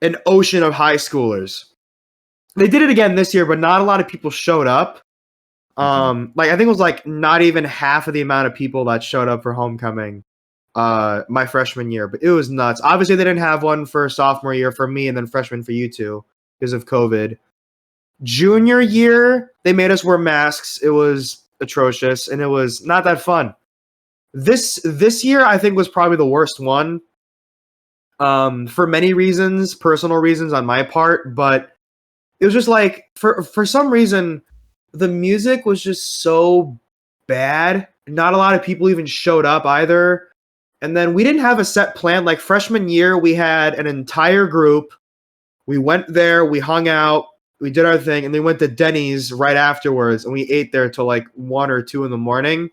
an ocean of high schoolers. They did it again this year, but not a lot of people showed up. Like I think it was like not even half of the amount of people that showed up for homecoming my freshman year, but it was nuts. Obviously they didn't have one for sophomore year for me and then freshman for you two because of COVID. Junior year, they made us wear masks. It was atrocious and it was not that fun. This year I think was probably the worst one. For many reasons, personal reasons on my part, but it was just like for some reason the music was just so bad. Not a lot of people even showed up either. And then we didn't have a set plan. Like freshman year, we had an entire group. We went there, we hung out, we did our thing, and then we went to Denny's right afterwards, and we ate there till like 1 or 2 in the morning.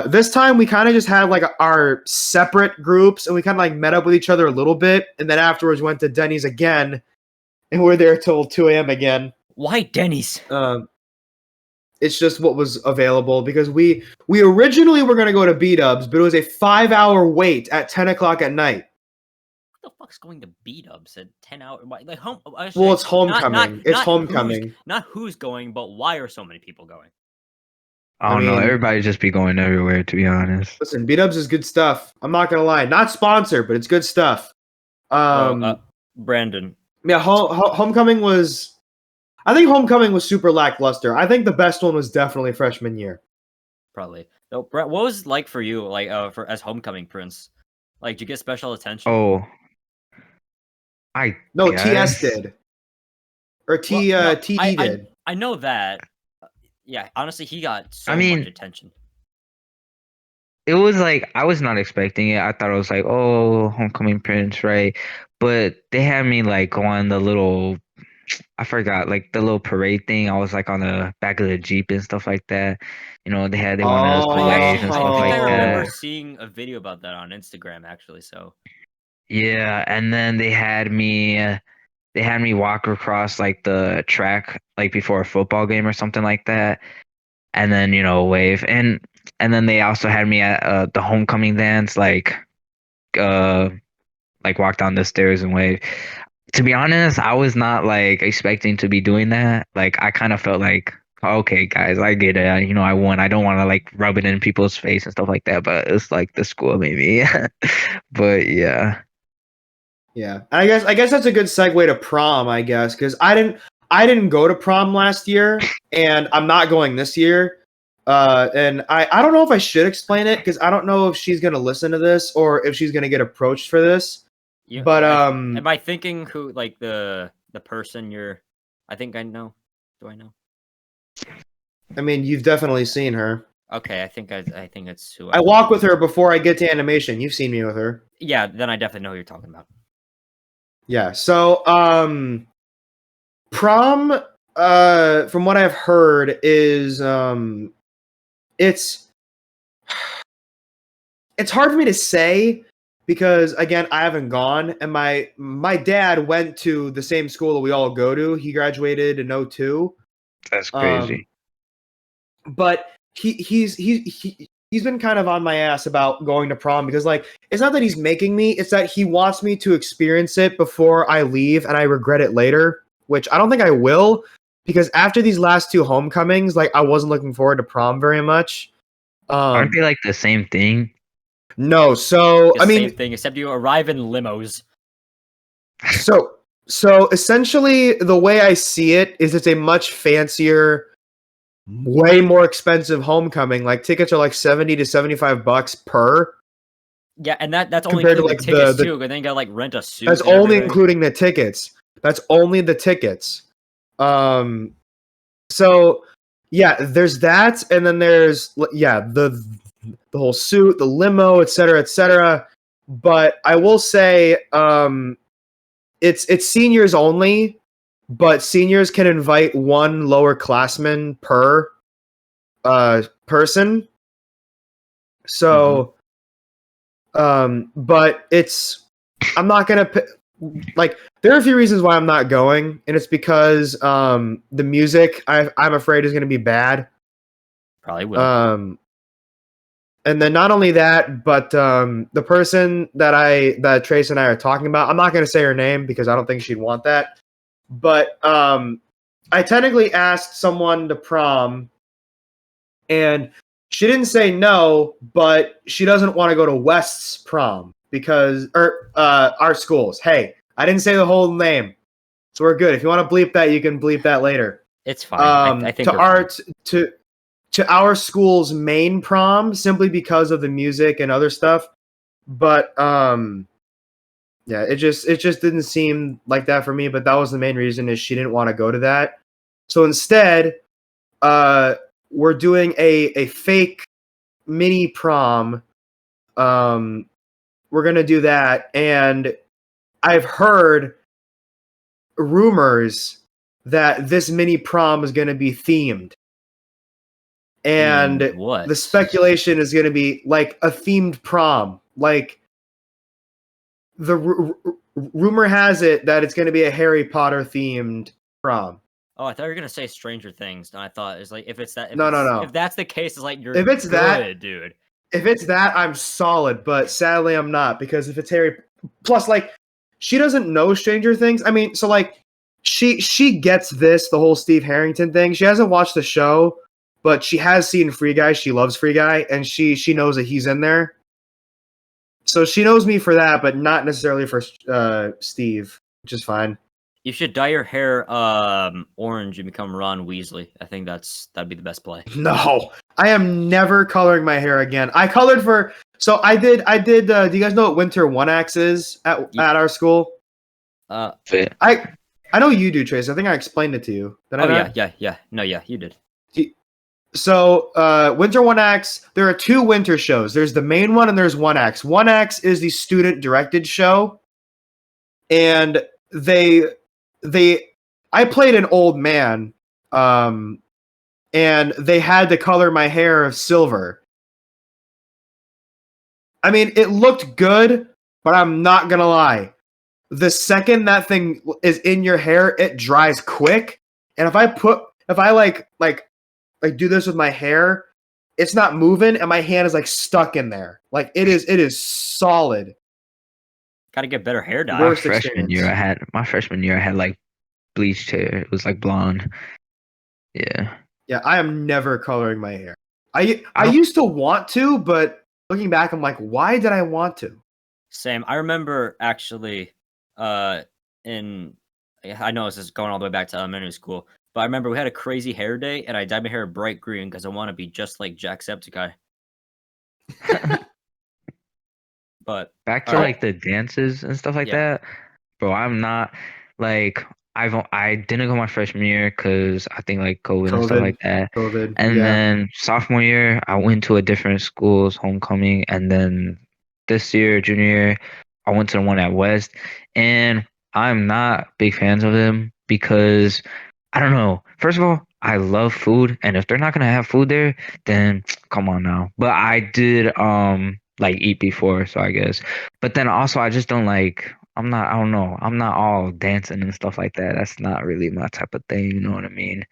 This time we kind of just had like our separate groups, and we kind of like met up with each other a little bit, and then afterwards went to Denny's again, and we were there till 2 a.m. again. Why Denny's? It's just what was available because we originally were gonna go to B-Dubs, but it was a 5-hour wait at 10 o'clock at night. What the fuck's going to B-Dubs at 10 hours? Like Well, it's homecoming. It's homecoming. Not who's going, but why are so many people going? I don't know. Everybody just be going everywhere, to be honest. Listen, B-Dubs is good stuff. I'm not gonna lie. Not sponsored, but it's good stuff. Brandon. Yeah, homecoming was. I think homecoming was super lackluster. I think the best one was definitely freshman year. Probably. So, Brett, what was it like for you, like for as homecoming prince? Like, did you get special attention? Oh, No, guess. TS did, or TD did. I know that. Yeah, honestly, he got so much attention. It was like I was not expecting it. I thought it was like, oh, homecoming prince, right? But they had me like go on the little, I forgot, like the little parade thing. I was like on the back of the Jeep and stuff like that. You know, they wanted us to wave and stuff like that. I remember seeing a video about that on Instagram, actually. So yeah, and then they had me walk across like the track like before a football game or something like that, and then wave, and then they also had me at the homecoming dance, like walk down the stairs and wave. To be honest, I was not like expecting to be doing that. Like I kind of felt like, okay, guys, I get it. I won. I don't want to like rub it in people's face and stuff like that. But it's like the school maybe. But yeah. Yeah, I guess that's a good segue to prom. I guess because I didn't go to prom last year, and I'm not going this year. And I don't know if I should explain it because I don't know if she's gonna listen to this or if she's gonna get approached for this. Yeah, but am I thinking who like the person you're? I think I know. Do I know? I mean, you've definitely seen her. Okay, I think it's who I walk with her before I get to animation. You've seen me with her. Yeah, then I definitely know who you're talking about. Yeah. So, prom, from what I've heard, is it's hard for me to say because again, I haven't gone, and my dad went to the same school that we all go to. He graduated in 2002. That's crazy. But he's been kind of on my ass about going to prom because like it's not that he's making me, it's that he wants me to experience it before I leave and I regret it later, which I don't think I will because after these last 2 homecomings, like I wasn't looking forward to prom very much. Aren't they like the same thing? No, so I mean, same thing except you arrive in limos. So essentially the way I see it is it's a much fancier, way more expensive homecoming. Like tickets are like $70 to $75 per. Yeah, and that's only including like, the tickets too. And then you gotta like rent a suit. That's only including the tickets. That's only the tickets. So yeah, there's that, and then there's the whole suit, the limo, etc., etc. But I will say, it's seniors only. But seniors can invite 1 lower classman per person. So, but I'm not gonna like. There are a few reasons why I'm not going, and it's because the music I'm afraid is gonna be bad. Probably will. And then not only that, but the person that Trace and I are talking about, I'm not gonna say her name because I don't think she'd want that. But I technically asked someone to prom, and she didn't say no, but she doesn't want to go to West's prom because our schools. Hey, I didn't say the whole name, so we're good. If you want to bleep that, you can bleep that later. It's fine. I think to our school's main prom simply because of the music and other stuff, but yeah, it just didn't seem like that for me, but that was the main reason is she didn't want to go to that. So instead, we're doing a fake mini prom we're gonna do that, and I've heard rumors that this mini prom is gonna be themed, and What? the speculation is gonna be like a themed prom. Like the rumor has it that it's gonna be a Harry Potter themed prom. Oh, I thought you were gonna say Stranger Things. And I thought it's like if it's that. No. If that's the case, it's like you're If it's good, that- dude. If it's that, I'm solid, but sadly I'm not, because if it's Harry, plus like she doesn't know Stranger Things. I mean, so like she gets the whole Steve Harrington thing. She hasn't watched the show, but she has seen Free Guy. She loves Free Guy, and she knows that he's in there. So she knows me for that, but not necessarily for Steve, which is fine. You should dye your hair orange and become Ron Weasley. I think that'd be the best play. No, I am never coloring my hair again. I colored for so I did. Do you guys know what Winter One Axe is at our school? Fit. I know you do, Trace. I think I explained it to you. Did I Oh not? yeah. No, yeah, you did. So, Winter One Axe, there are two winter shows. There's the main one and there's One Axe. One Axe is the student-directed show, and I played an old man, and they had to color my hair silver. I mean, it looked good, but I'm not gonna lie. The second that thing is in your hair, it dries quick. And if I like do this with my hair, it's not moving, and my hand is like stuck in there. Like it is solid. Gotta get better hair dye. Worst Freshman year, experience. my freshman year, I had like bleached hair. It was like blonde. Yeah. Yeah, I am never coloring my hair. I don't- used to want to, but looking back, I'm like, why did I want to? Same. I remember actually, I know this is going all the way back to elementary school, but I remember we had a crazy hair day, and I dyed my hair bright green because I want to be just like Jacksepticeye. But Back to Alright. like the dances and stuff like Yeah. that, bro. I'm not like I didn't go my freshman year because I think like COVID and stuff COVID. like that. COVID. And yeah. then sophomore year, I went to a different school's homecoming, and then this year, junior year, I went to the one at West, and I'm not big fans of them because I don't know. First of all, I love food, and if they're not gonna have food there, then come on now. But I did like eat before, so I guess. But then also I just don't like I don't know. I'm not all dancing and stuff like that. That's not really my type of thing, you know what I mean?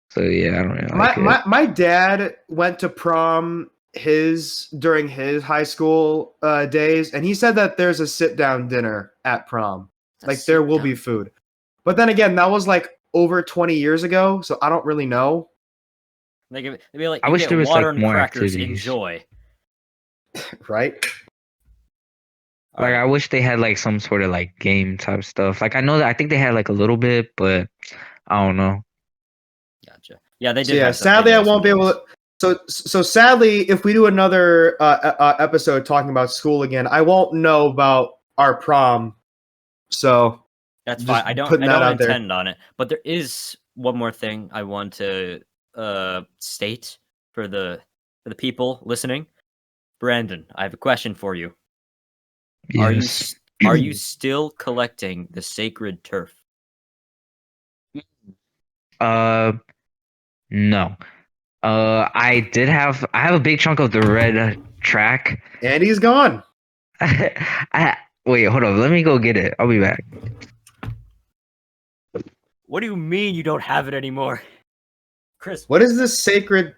So yeah, I don't really like it. My dad went to prom during his high school days, and he said that there's a sit down dinner at prom. Like there will be food. But then again, that was like over 20 years ago, so I don't really know. Like, it'd be like, I you wish get there was, water like, and more crackers. activities. Enjoy. Right? All Like right. I wish they had like some sort of like game type stuff. Like I know that I think they had like a little bit, but I don't know. Gotcha. Yeah, they did. So yeah, have some- sadly they did I have some won't be able games. to. So sadly, if we do another episode talking about school again, I won't know about our prom. So That's just fine. I don't putting that out there. intend on it. But there is one more thing I want to state for the people listening. Brandon, I have a question for you. Yes. Are you still collecting the sacred turf? No. I have a big chunk of the red track. and he's gone. Wait, hold on. Let me go get it. I'll be back. What do you mean you don't have it anymore? Chris, What is this sacred?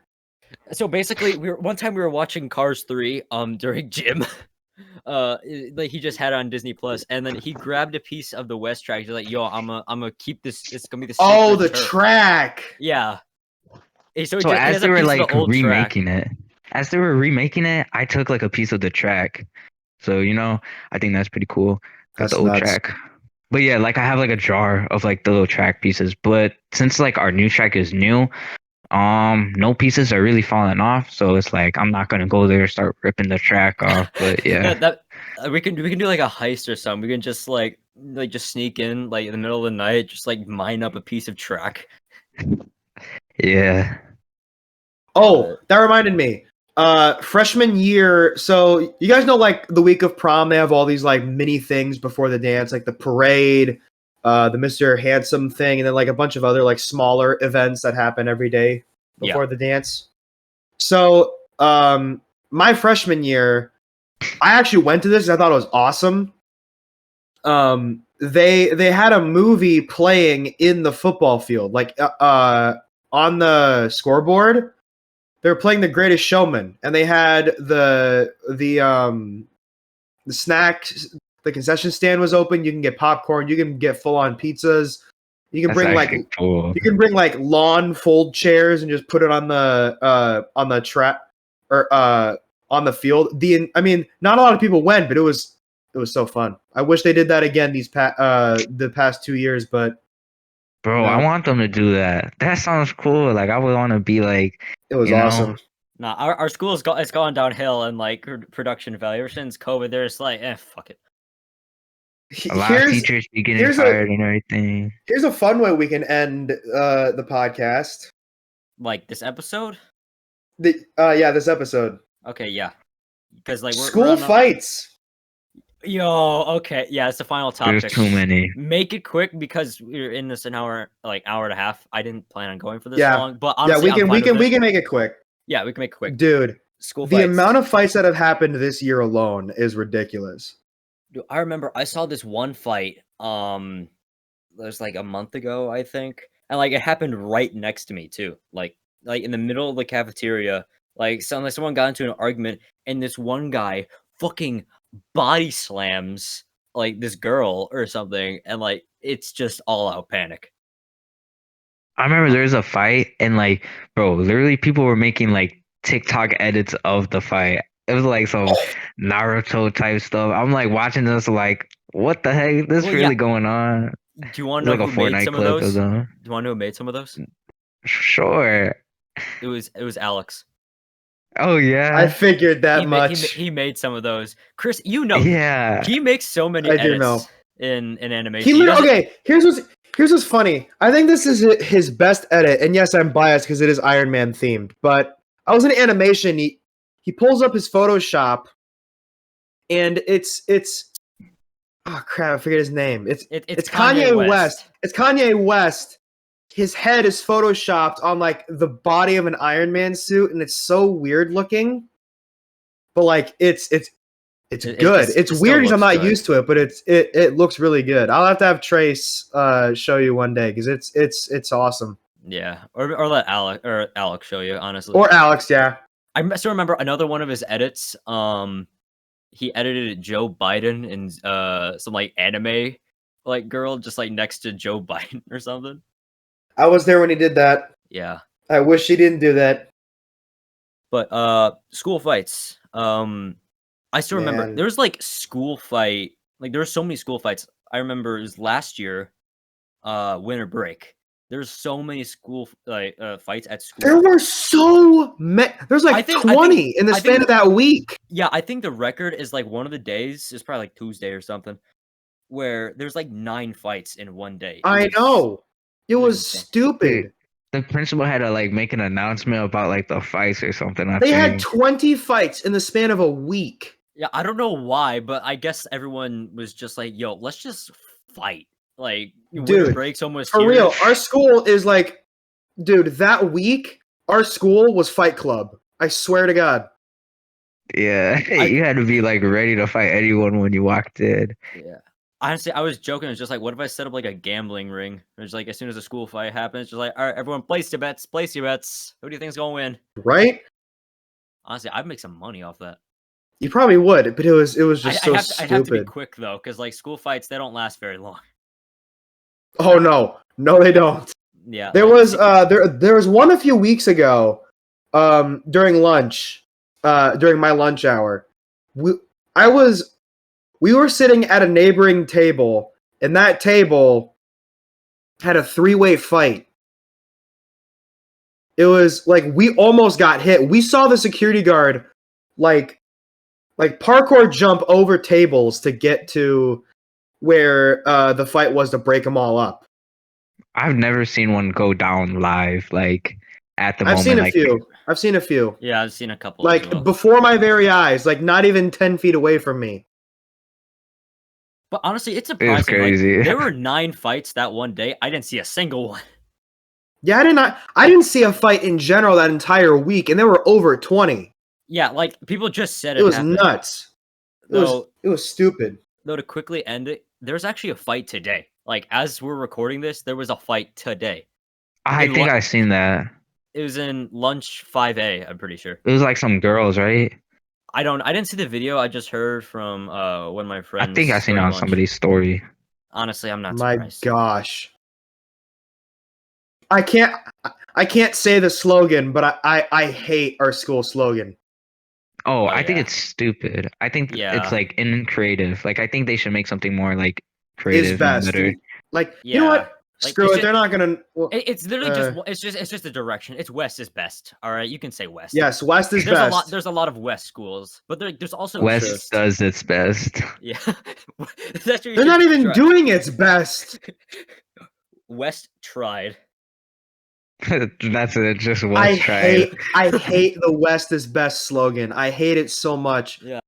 so basically one time we were watching Cars 3 during gym. Like he just had it on Disney Plus, and then he grabbed a piece of the West track. He's like, "Yo, I'm gonna keep this. It's gonna be the Oh, sacred the turf." track. Yeah. So, So he as has they a were piece of like the old track. remaking it, I took like a piece of the track. So, I think that's pretty cool. Got That's the old nuts. track. But yeah, like I have like a jar of like the little track pieces. But since like our new track is new, no pieces are really falling off. So it's like I'm not gonna go there and start ripping the track off. But yeah. We can do like a heist or something. We can just like just sneak in like in the middle of the night, just like mine up a piece of track. Yeah. Oh, that reminded me. Freshman year. So you guys know, like the week of prom, they have all these like mini things before the dance, like the parade, the Mr. Handsome thing, and then like a bunch of other like smaller events that happen every day before the dance. So, my freshman year, I actually went to this. I thought it was awesome. They had a movie playing in the football field, like on the scoreboard. They were playing The Greatest Showman, and they had the snacks. The concession stand was open. You can get popcorn. You can get full on pizzas. You can That's bring like actually cool. you can bring like lawn fold chairs and just put it on the trap or on the field. I mean, not a lot of people went, but it was so fun. I wish they did that again the past 2 years, but Bro, no, I want them to do that. That sounds cool. Like I would want to be like, it was you know, awesome. Nah, our school's it's gone downhill in like production value ever since COVID. They're just like, fuck it. a lot of teachers be getting fired and everything. Here's a fun way we can end the podcast. Like this episode? Yeah, this episode. Okay, yeah. Because like school fights. Yo, okay, yeah, it's the final topic. There's too many. Make it quick because we're in this an hour, like hour and a half. I didn't plan on going for this long, but honestly, we can make it quick. Yeah, we can make it quick, dude. School the fights. Amount of fights that have happened this year alone is ridiculous. Dude, I remember I saw this one fight. It was like a month ago, I think, and like it happened right next to me too, like in the middle of the cafeteria. Like someone got into an argument, and this one guy fucking body slams like this girl or something, and like it's just all out panic. I remember there was a fight, and like, bro, literally people were making like TikTok edits of the fight. It was like some Naruto type stuff. I'm like watching this, like, what the heck? This really going on? Do you want to know who made some of those? Do you want to know who made some of those? Sure. It was Alex. Oh yeah, I figured that much. He made some of those. Chris, you know, yeah, he makes so many edits in animation. Here's what's funny. I think this is his best edit, and yes, I'm biased because it is Iron Man themed. But I was in animation. He pulls up his Photoshop, and it's oh crap, I forget his name. It's Kanye West. It's Kanye West. His head is photoshopped on like the body of an Iron Man suit, and it's so weird looking. But like it's good. It's weird because I'm not used to it, but it looks really good. I'll have to have Trace show you one day because it's awesome. Yeah, or let Alex show you, honestly. Or Alex, yeah. I still remember another one of his edits. He edited Joe Biden and some like anime like girl just like next to Joe Biden or something. I was there when he did that. Yeah. I wish he didn't do that. But school fights. I still remember there was like school fight. Like there were so many school fights. I remember it was last year, winter break. There's so many school fights at school. There were so many. There's like 20 in the span of that week. Yeah, I think the record is like one of the days. It's probably like Tuesday or something, where there's like 9 fights in one day. I know. It was stupid. The principal had to like make an announcement about like the fights or something. They had 20 fights in the span of a week. Yeah, I don't know why, but I guess everyone was just like, "Yo, let's just fight." Like, dude, breaks almost for real. Our school is like, dude, that week our school was Fight Club. I swear to God. Yeah, you had to be like ready to fight anyone when you walked in. Yeah. Honestly, I was joking. It's just like, what if I set up like a gambling ring? It's like as soon as a school fight happens, just like, all right, everyone, place your bets. Place your bets. Who do you think is gonna win? Right? Honestly, I'd make some money off that. You probably would, but it was just so stupid. I'd have to be quick though, because like school fights, they don't last very long. Oh no, they don't. Yeah, there was there was one a few weeks ago, during lunch, during my lunch hour. We were sitting at a neighboring table, and that table had a 3-way fight. It was like we almost got hit. We saw the security guard like parkour jump over tables to get to where the fight was to break them all up. I've never seen one go down live, like at the moment. I've seen a few. I've seen a few. Yeah, I've seen a couple as Like well. before my very eyes, like not even 10 feet away from me. But honestly, it's It was surprising. Like, crazy. there were 9 fights that one day. I didn't see a single one. Yeah, I didn't see a fight in general that entire week, and there were over 20. Yeah, like people just said It was happened. nuts. Though, It was stupid. though to quickly end it, there's actually a fight today. Like as we're recording this, there was a fight today. I In think lu- I seen that. It was in lunch 5A, I'm pretty sure. It was like some girls, right? I didn't see the video. I just heard from one of my friends. I think I seen it during on lunch. somebody's story. Honestly, I'm not My surprised. gosh. I can't say the slogan, but I hate our school slogan. Oh, Oh, I think yeah. it's stupid. I think Yeah. it's like in creative. Like I think they should make something more like creative Is and best. better. Dude. Like, you Yeah. know what? Like, Screw it's it. They're not gonna. Well, It's literally it's just a direction. It's West is best. All right, you can say West. yes, West is There's best. there's a lot of West schools, but there's also West East. does its best. Yeah. That's what you They're should not even try. doing its best. West tried. That's it. Just I West tried. hate the West is best slogan. I hate it so much. Yeah.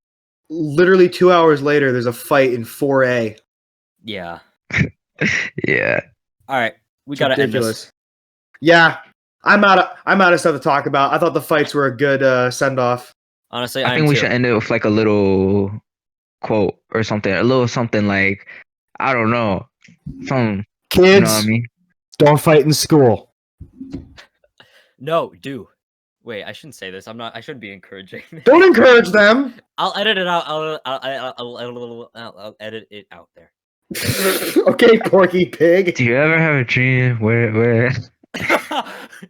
Literally 2 hours later, there's a fight in 4A. Yeah. Yeah. All right, we It's gotta end this. ridiculous. Yeah, I'm out of stuff to talk about. I thought the fights were a good send off. Honestly, I think we should end it with like a little quote or something. A little something like, I don't know. Some, you know what I mean? Don't fight in school. No, do. Wait, I shouldn't say this. I shouldn't be encouraging. Don't encourage them. I'll edit it out. I'll edit it out there. Okay, Porky Pig. Do you ever have a dream where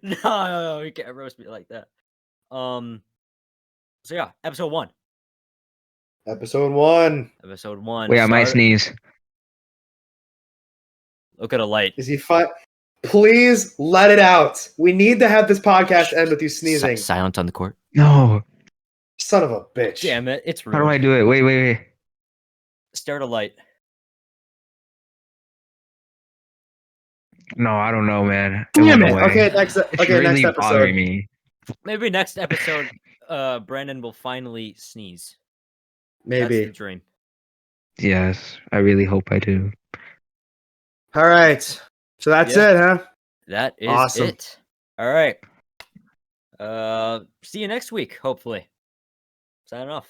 No, you can't roast me like that. So yeah, episode 1. Episode 1. Episode 1. wait, I might start- sneeze. Look at a light. Is he fight? Please let it out. We need to have this podcast end with you sneezing. Silent on the court. No. Son of a bitch. Damn it! It's How do rude. I do it? Wait. Stare at a light. No, I don't know, man. It Damn went it. away. Okay, next It's okay, really next bothering episode. me. Maybe next episode, Brandon will finally sneeze. That's the Maybe. dream. Yes, I really hope I do. All right. So that's Yeah. it, huh? That is Awesome. it. All right. See you next week, hopefully. Signing off.